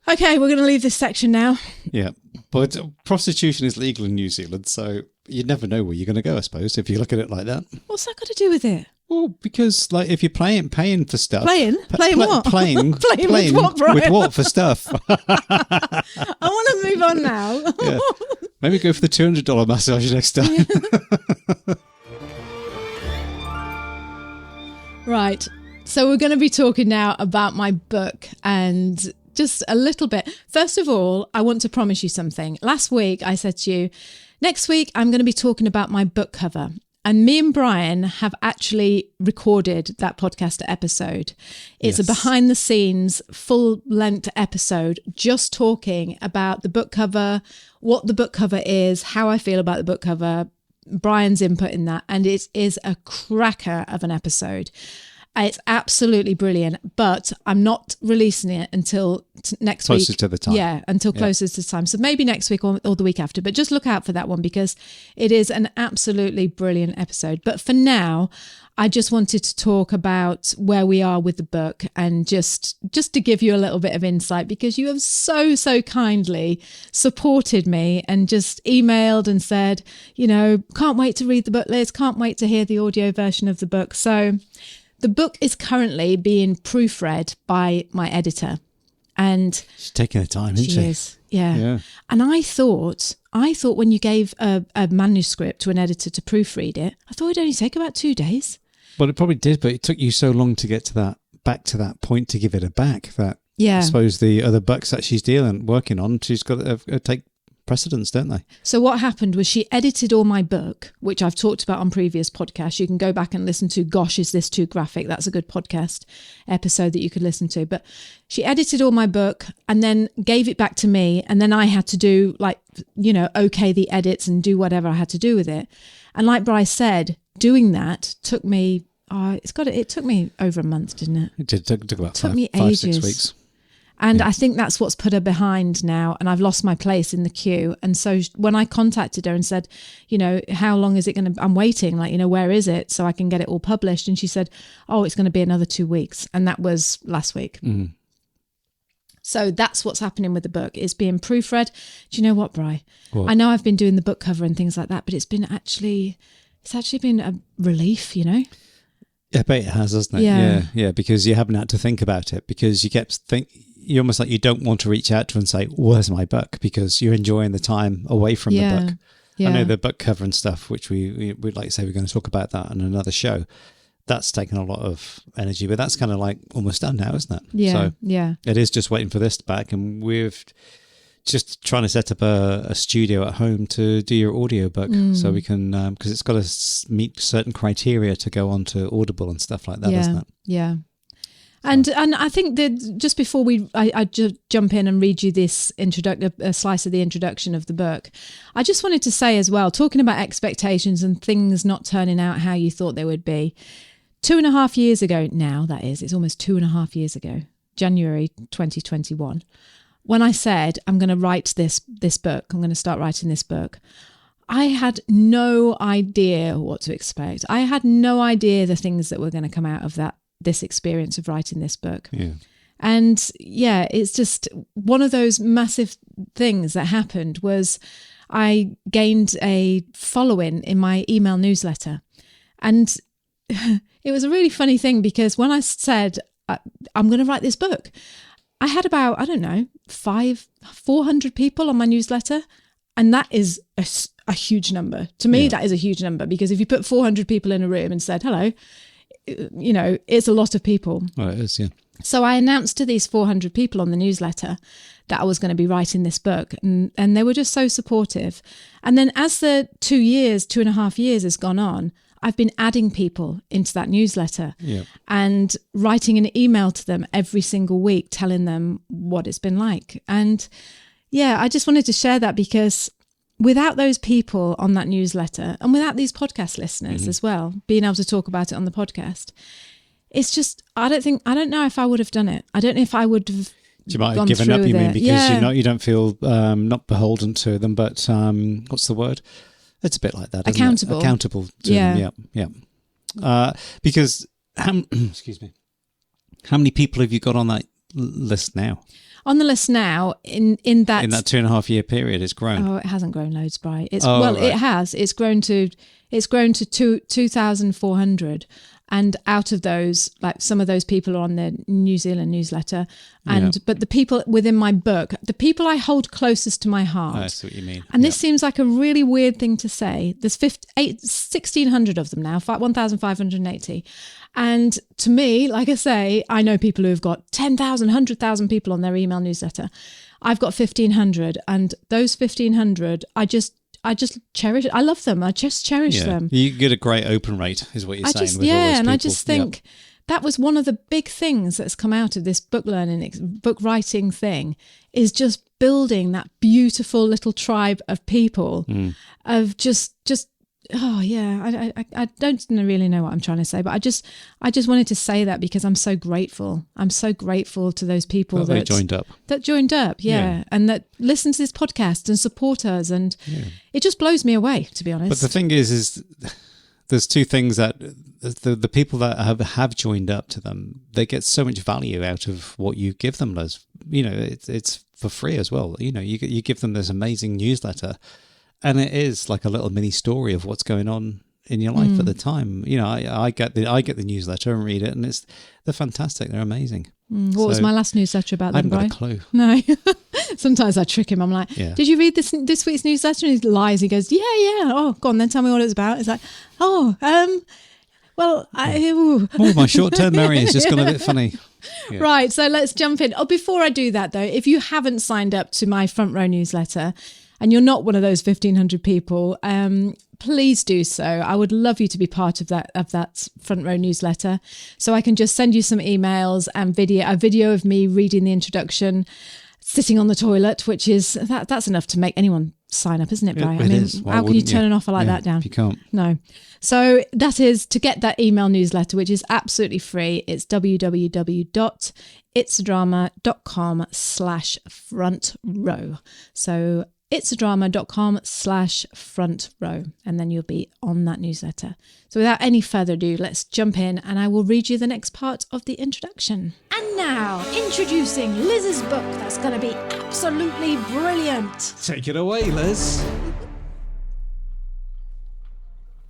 Okay, we're going to leave this section now. Yeah, but prostitution is legal in New Zealand, so you never know where you're going to go, I suppose, if you look at it like that. What's that got to do with it? Well, because like if you're paying for stuff, playing what? Playing with what, Brian? With what for stuff? I want to move on now. Maybe go for the $200 massage next time. Right. So we're going to be talking now about my book and just a little bit. First of all, I want to promise you something. Last week I said to you, next week I'm going to be talking about my book cover. And me and Brian have actually recorded that podcast episode. It's a behind the scenes, full length episode, just talking about the book cover, what the book cover is, how I feel about the book cover, Brian's input in that. And it is a cracker of an episode. It's absolutely brilliant, but I'm not releasing it until next week. Closer to the time. Yeah, until closer to the time. So maybe next week or the week after, but just look out for that one because it is an absolutely brilliant episode. But for now, I just wanted to talk about where we are with the book and just to give you a little bit of insight because you have so kindly supported me and just emailed and said, can't wait to read the book, Liz, can't wait to hear the audio version of the book. So the book is currently being proofread by my editor. And she's taking her time, isn't she? She is, yeah. And I thought when you gave a manuscript to an editor to proofread it, I thought it'd only take about 2 days. Well, it probably did, but it took you so long to get to back to that point to give it a back that I suppose the other books that she's working on, she's got to take precedence, don't they? So what happened was she edited all my book, which I've talked about on previous podcasts. You can go back and listen to Gosh, Is This Too Graphic? That's a good podcast episode that you could listen to. But she edited all my book and then gave it back to me. And then I had to do okay the edits and do whatever I had to do with it. And like Bryce said, doing that took me, it took me over a month, didn't it? It did. It took about took 5, me ages. 6 weeks. And I think that's what's put her behind now. And I've lost my place in the queue. And so when I contacted her and said, how long is it going to, I'm waiting, where is it? So I can get it all published. And she said, it's going to be another 2 weeks. And that was last week. Mm. So that's what's happening with the book. It's being proofread. Do you know what, Bri? What? I know I've been doing the book cover and things like that, but it's actually been a relief, Yeah, I bet it has, hasn't it? Yeah, because you haven't had to think about it because you you're almost like you don't want to reach out to her and say, where's my book? Because you're enjoying the time away from the book. Yeah. I know the book cover and stuff, which we'd like to say we're going to talk about that on another show. That's taken a lot of energy, but that's kind of like almost done now, isn't it? Yeah, so yeah. It is just waiting for this back, and we're just trying to set up a studio at home to do your audio book so we can, because it's got to meet certain criteria to go on to Audible and stuff like that, doesn't it? Yeah. And I think that just before I just jump in and read you this a slice of the introduction of the book, I just wanted to say as well, talking about expectations and things not turning out how you thought they would be. 2.5 years ago now, that is, it's almost 2.5 years ago, January 2021, when I said I'm going to write this book, I'm going to start writing this book, I had no idea what to expect. I had no idea the things that were going to come out of this experience of writing this book. Yeah. And it's just one of those massive things that happened was I gained a following in my email newsletter. And it was a really funny thing because when I said, I'm going to write this book, I had about, 400 people on my newsletter. And that is a huge number. To me, that is a huge number because if you put 400 people in a room and said, hello, it's a lot of people. Well, it is, yeah. So I announced to these 400 people on the newsletter that I was going to be writing this book, and they were just so supportive. And then as the 2.5 years has gone on, I've been adding people into that newsletter and writing an email to them every single week, telling them what it's been like. And yeah, I just wanted to share that because without those people on that newsletter and without these podcast listeners as well, being able to talk about it on the podcast, it's just, I don't know if I would have done it. I don't know if I would have. You might have given up, you mean, because you don't feel not beholden to them, but what's the word? It's a bit like that, isn't it? Accountable to them, yeah. Because, excuse me, how many people have you got on that list now? On the list now, in that 2.5 year period, it's grown. Oh, it hasn't grown loads, Bri. It has. It's grown to 2,400. And out of those, like some of those people are on the New Zealand newsletter, but the people within my book, the people I hold closest to my heart. I see what you mean. And this seems like a really weird thing to say. There's 1,600 of them now, 1,580. And to me, like I say, I know people who have got 10,000, 100,000 people on their email newsletter. I've got 1,500, and those 1,500, I just cherish it. I love them. I just cherish them. You get a great open rate, is what you're saying. With all those and people. I just think that was one of the big things that's come out of this book writing thing, is just building that beautiful little tribe of people of just. Oh yeah, I don't really know what I'm trying to say, but I just wanted to say that because I'm so grateful. I'm so grateful to those people that joined up. That joined up, and that listen to this podcast and support us, and it just blows me away, to be honest. But the thing is there's two things that the people that have joined up to them, they get so much value out of what you give them. As it's for free as well. You give them this amazing newsletter. And it is like a little mini story of what's going on in your life at the time. I get the newsletter and read it, and they're fantastic. They're amazing. What was my last newsletter about? I haven't got a clue. No. Sometimes I trick him. I'm like, did you read this week's newsletter? And he lies. He goes, yeah. Oh, go on then. Tell me what it's about. It's like, well, my short-term memory has just gone a bit funny. Yeah. Right. So let's jump in. Oh, before I do that though, if you haven't signed up to my Front Row newsletter, and you're not one of those 1,500 people, please do so. I would love you to be part of that Front Row newsletter. So I can just send you some emails and a video of me reading the introduction, sitting on the toilet, which is that's enough to make anyone sign up, isn't it, Brian? It is. How can you turn an offer like that down? You can't. No. So that is to get that email newsletter, which is absolutely free. It's www.itsadrama.com/front-row. So itsadrama.com/front-row, and then you'll be on that newsletter. So without any further ado, let's jump in and I will read you the next part of the introduction. And now, introducing Liz's book that's going to be absolutely brilliant. Take it away, Liz.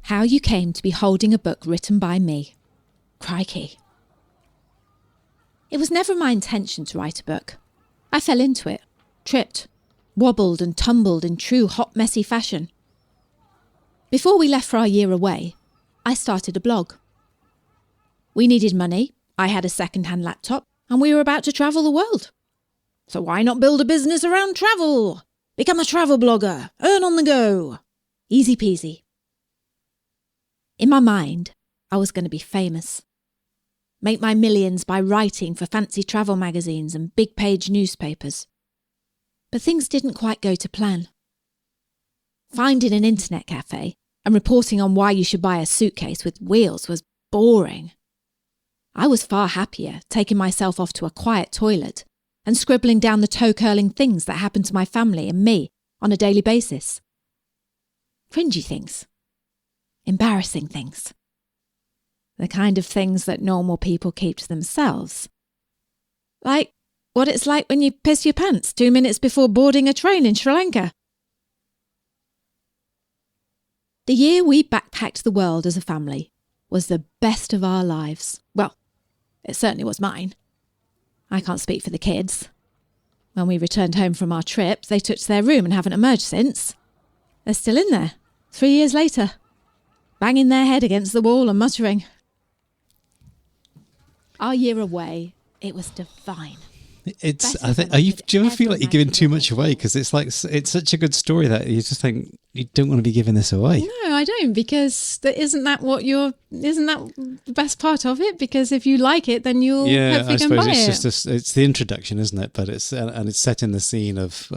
How you came to be holding a book written by me. Crikey. It was never my intention to write a book. I fell into it, tripped, wobbled and tumbled in true hot, messy fashion. Before we left for our year away, I started a blog. We needed money, I had a second-hand laptop, and we were about to travel the world. So why not build a business around travel? Become a travel blogger, earn on the go. Easy peasy. In my mind, I was going to be famous. Make my millions by writing for fancy travel magazines and big-page newspapers. But things didn't quite go to plan. Finding an internet cafe and reporting on why you should buy a suitcase with wheels was boring. I was far happier taking myself off to a quiet toilet and scribbling down the toe-curling things that happened to my family and me on a daily basis. Cringy things. Embarrassing things. The kind of things that normal people keep to themselves. Like what it's like when you piss your pants 2 minutes before boarding a train in Sri Lanka. The year we backpacked the world as a family was the best of our lives. Well, it certainly was mine. I can't speak for the kids. When we returned home from our trip, they took to their room and haven't emerged since. They're still in there, 3 years later, banging their head against the wall and muttering. Our year away It was divine. It's. Better I think. than I Do could you ever feel ever like you're giving imagine too it much would. away? Because it's like it's such a good story that you just think you don't want to be giving this away. No, I don't, because isn't that the best part of it? Because if you like it, then you'll hopefully I go and buy suppose it. it's it's the introduction, isn't it? But it's and it's set in the scene of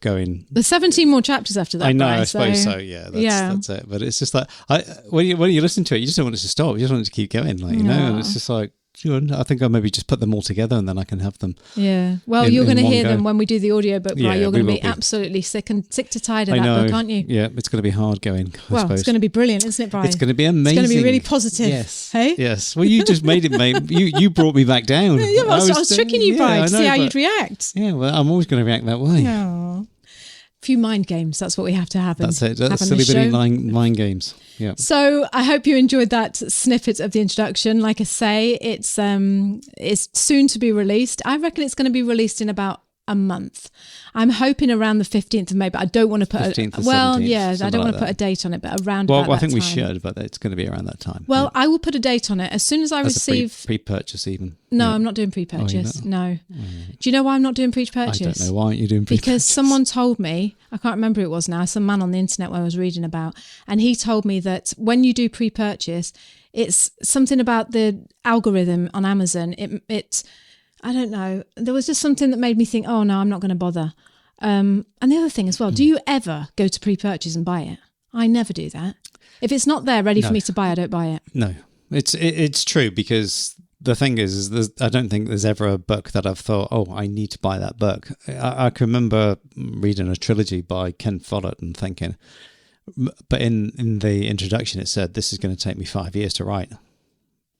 going. There's 17 more chapters after that. I know, Bri, I suppose so. Yeah, that's it. But it's just like when you listen to it, you just don't want it to stop. You just want it to keep going, like and it's just like. I think I'll maybe just put them all together and then I can have them. Yeah. Well, you're going to hear them when we do the audiobook, Bri. You're going to be absolutely sick to tide of that book, aren't you? Yeah, it's going to be hard going. I suppose. It's going to be brilliant, isn't it, Bri? It's going to be amazing. It's going to be really positive. Yes. Hey? Yes. Well, you just made it, mate. You brought me back down. Yeah, I was tricking you, Bri, to see how you'd react. Yeah, well, I'm always going to react that way. Oh. Few mind games. That's what we have to have. That's it. That's silly bitty mind games. Yeah. So I hope you enjoyed that snippet of the introduction. Like I say, it's soon to be released. I reckon it's going to be released in about a month. I'm hoping around the 15th of May, but I don't want to put 15th or 17th, I don't want to put a date on it, but around about that time. I think we should, but it's going to be around that time. Well, I will put a date on it as soon as I receive pre-purchase even. No, I'm not doing pre-purchase. No. Do you know why I'm not doing pre-purchase? I don't know. Why aren't you doing pre-purchase? Because someone told me, I can't remember who it was now, some man on the internet where I was reading about, and he told me that when you do pre-purchase, it's something about the algorithm on Amazon. It I don't know. There was just something that made me think, oh no, I'm not going to bother. And the other thing as well, do you ever go to pre-purchase and buy it? I never do that. If it's not there ready for me to buy, I don't buy it. No, it's true, because the thing is I don't think there's ever a book that I've thought, oh, I need to buy that book. I can remember reading a trilogy by Ken Follett and thinking, but in the introduction it said, this is going to take me 5 years to write.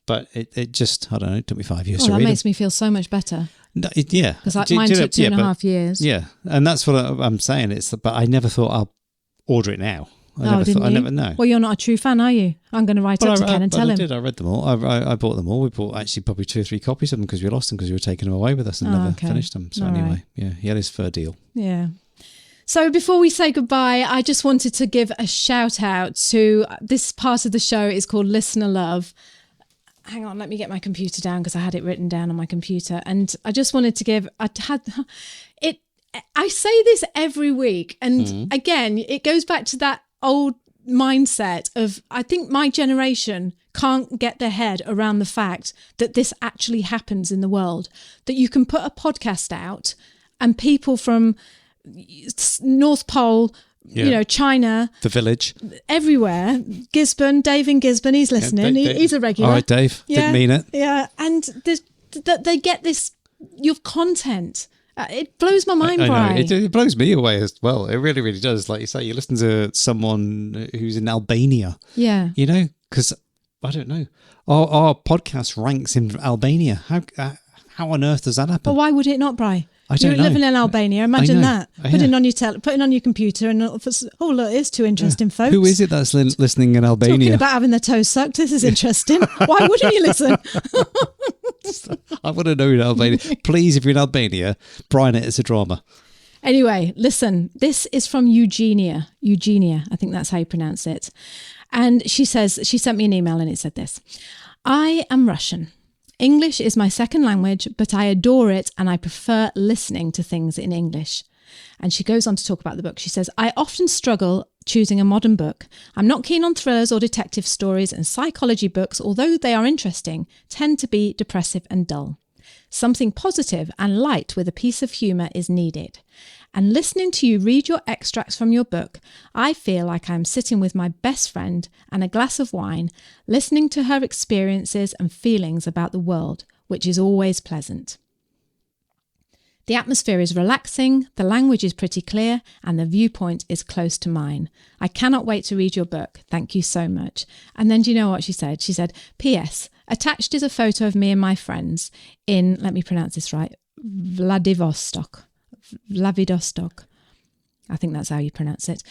But it just, I don't know, it took me 5 years to read. That makes me feel so much better. No, yeah. Because mine took 2.5 years. Yeah, and that's what I'm saying. But I never thought I'll order it now. I never know. Well, you're not a true fan, are you? I'm going to write up to Ken and tell him. I read them all. I bought them all. We bought actually probably 2 or 3 copies of them because we lost them because we were taking them away with us and never finished them. So anyway, yeah, he had his fair deal. Yeah. So before we say goodbye, I just wanted to give a shout out to this part of the show is called Listener Love. Hang on, let me get my computer down because I had it written down on my computer. And I just wanted to give, I say this every week. And again, it goes back to that old mindset of, I think my generation can't get their head around the fact that this actually happens in the world, that you can put a podcast out and people from North Pole, China, the village, everywhere. Gisborne, Dave in Gisborne, he's listening. He's a regular. All right, Dave. Didn't mean it. Yeah, and they get this your content. It blows my mind, Brian. It blows me away as well. It really, really does. Like you say, you listen to someone who's in Albania. Yeah, because I don't know, our podcast ranks in Albania. How on earth does that happen? Well, why would it not, Brian? I don't know. You're living in Albania. Imagine that. Putting on your putting on your computer and look, it's too interesting, folks. Who is it that's listening in Albania? Talking about having their toes sucked. This is interesting. Why wouldn't you listen? I want to know in Albania. Please, if you're in Albania, Brian, it's a drama. Anyway, listen. This is from Eugenia. Eugenia, I think that's how you pronounce it. And she says, she sent me an email and it said this. I am Russian. English is my second language, but I adore it and I prefer listening to things in English. And she goes on to talk about the book. She says, I often struggle choosing a modern book. I'm not keen on thrillers or detective stories, and psychology books, although they are interesting, tend to be depressive and dull. Something positive and light with a piece of humour is needed. And listening to you read your extracts from your book, I feel like I'm sitting with my best friend and a glass of wine, listening to her experiences and feelings about the world, which is always pleasant. The atmosphere is relaxing, the language is pretty clear, and the viewpoint is close to mine. I cannot wait to read your book. Thank you so much. And then do you know what she said? She said, P.S. Attached is a photo of me and my friends in, let me pronounce this right, Vladivostok. I think that's how you pronounce it.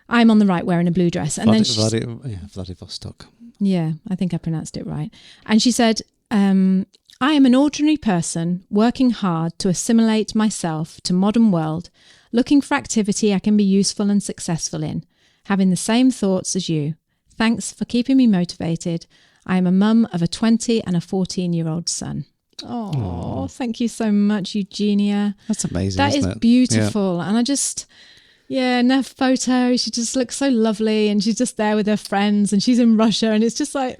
I'm on the right wearing a blue dress. And then Vladivostok. Yeah, I think I pronounced it right. And she said, I am an ordinary person working hard to assimilate myself to modern world, looking for activity I can be useful and successful in, having the same thoughts as you. Thanks for keeping me motivated. I am a mum of a 20 and a 14-year-old son. Oh, thank you so much, Eugenia. That's amazing. That isn't is it? beautiful. And I just, in her photo, she just looks so lovely, and she's just there with her friends, and she's in Russia, and it's just like,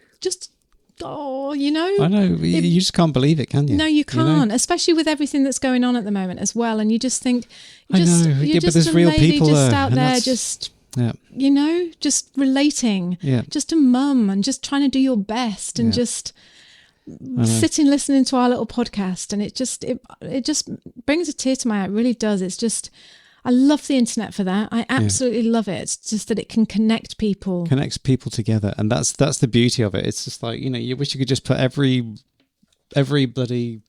I know. You just can't believe it, can you? No, you can't, especially with everything that's going on at the moment as well. And you just think, you're but just there's a real lady people just there, out and there, that's- just, Yeah. just relating, just a mum, and just trying to do your best, and just sitting listening to our little podcast, and it just brings a tear to my eye. It really does. It's just, I love the internet for that. I absolutely love it. It's just that it can connect people together, and that's the beauty of it. It's just like, you wish you could just put every bloody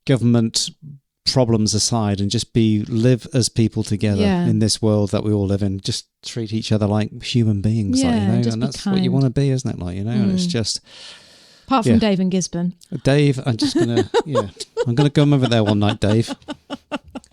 government problems aside and just live as people together in this world that we all live in. Just treat each other like human beings, and that's what you want to be, isn't it? And it's just. Apart from Dave and Gisborne. Dave, I'm just going to, I'm going to come over there one night, Dave,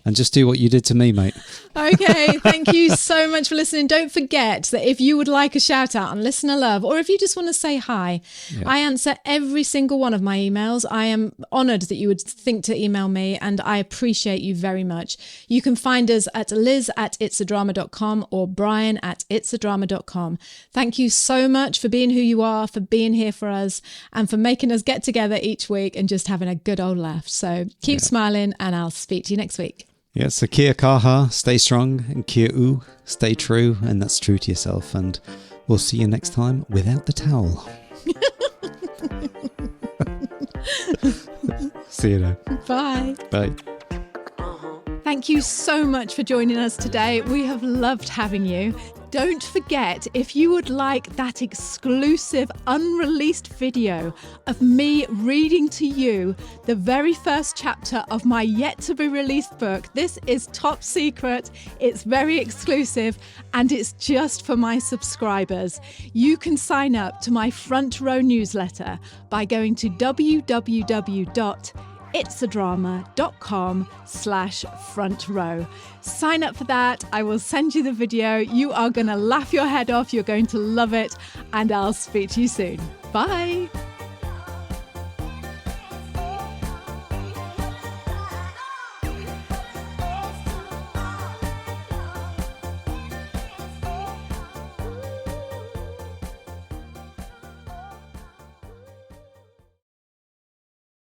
and just do what you did to me, mate. Okay, thank you so much for listening. Don't forget that if you would like a shout out on Listener Love, or if you just want to say hi, I answer every single one of my emails. I am honoured that you would think to email me, and I appreciate you very much. You can find us at liz@itsadrama.com or brian@itsadrama.com. Thank you so much for being who you are, for being here for us, and for making us get together each week and just having a good old laugh. So keep smiling, and I'll speak to you next week. Yeah, so kia kaha, stay strong, and kia u, stay true, and that's true to yourself. And we'll see you next time without the towel. See you then. Bye. Bye. Thank you so much for joining us today. We have loved having you. Don't forget, if you would like that exclusive unreleased video of me reading to you the very first chapter of my yet to be released book, this is top secret, it's very exclusive, and it's just for my subscribers. You can sign up to my Front Row newsletter by going to www.itsadrama.com/front row. Sign up for that. I will send you the video. You are going to laugh your head off. You're going to love it. And I'll speak to you soon. Bye.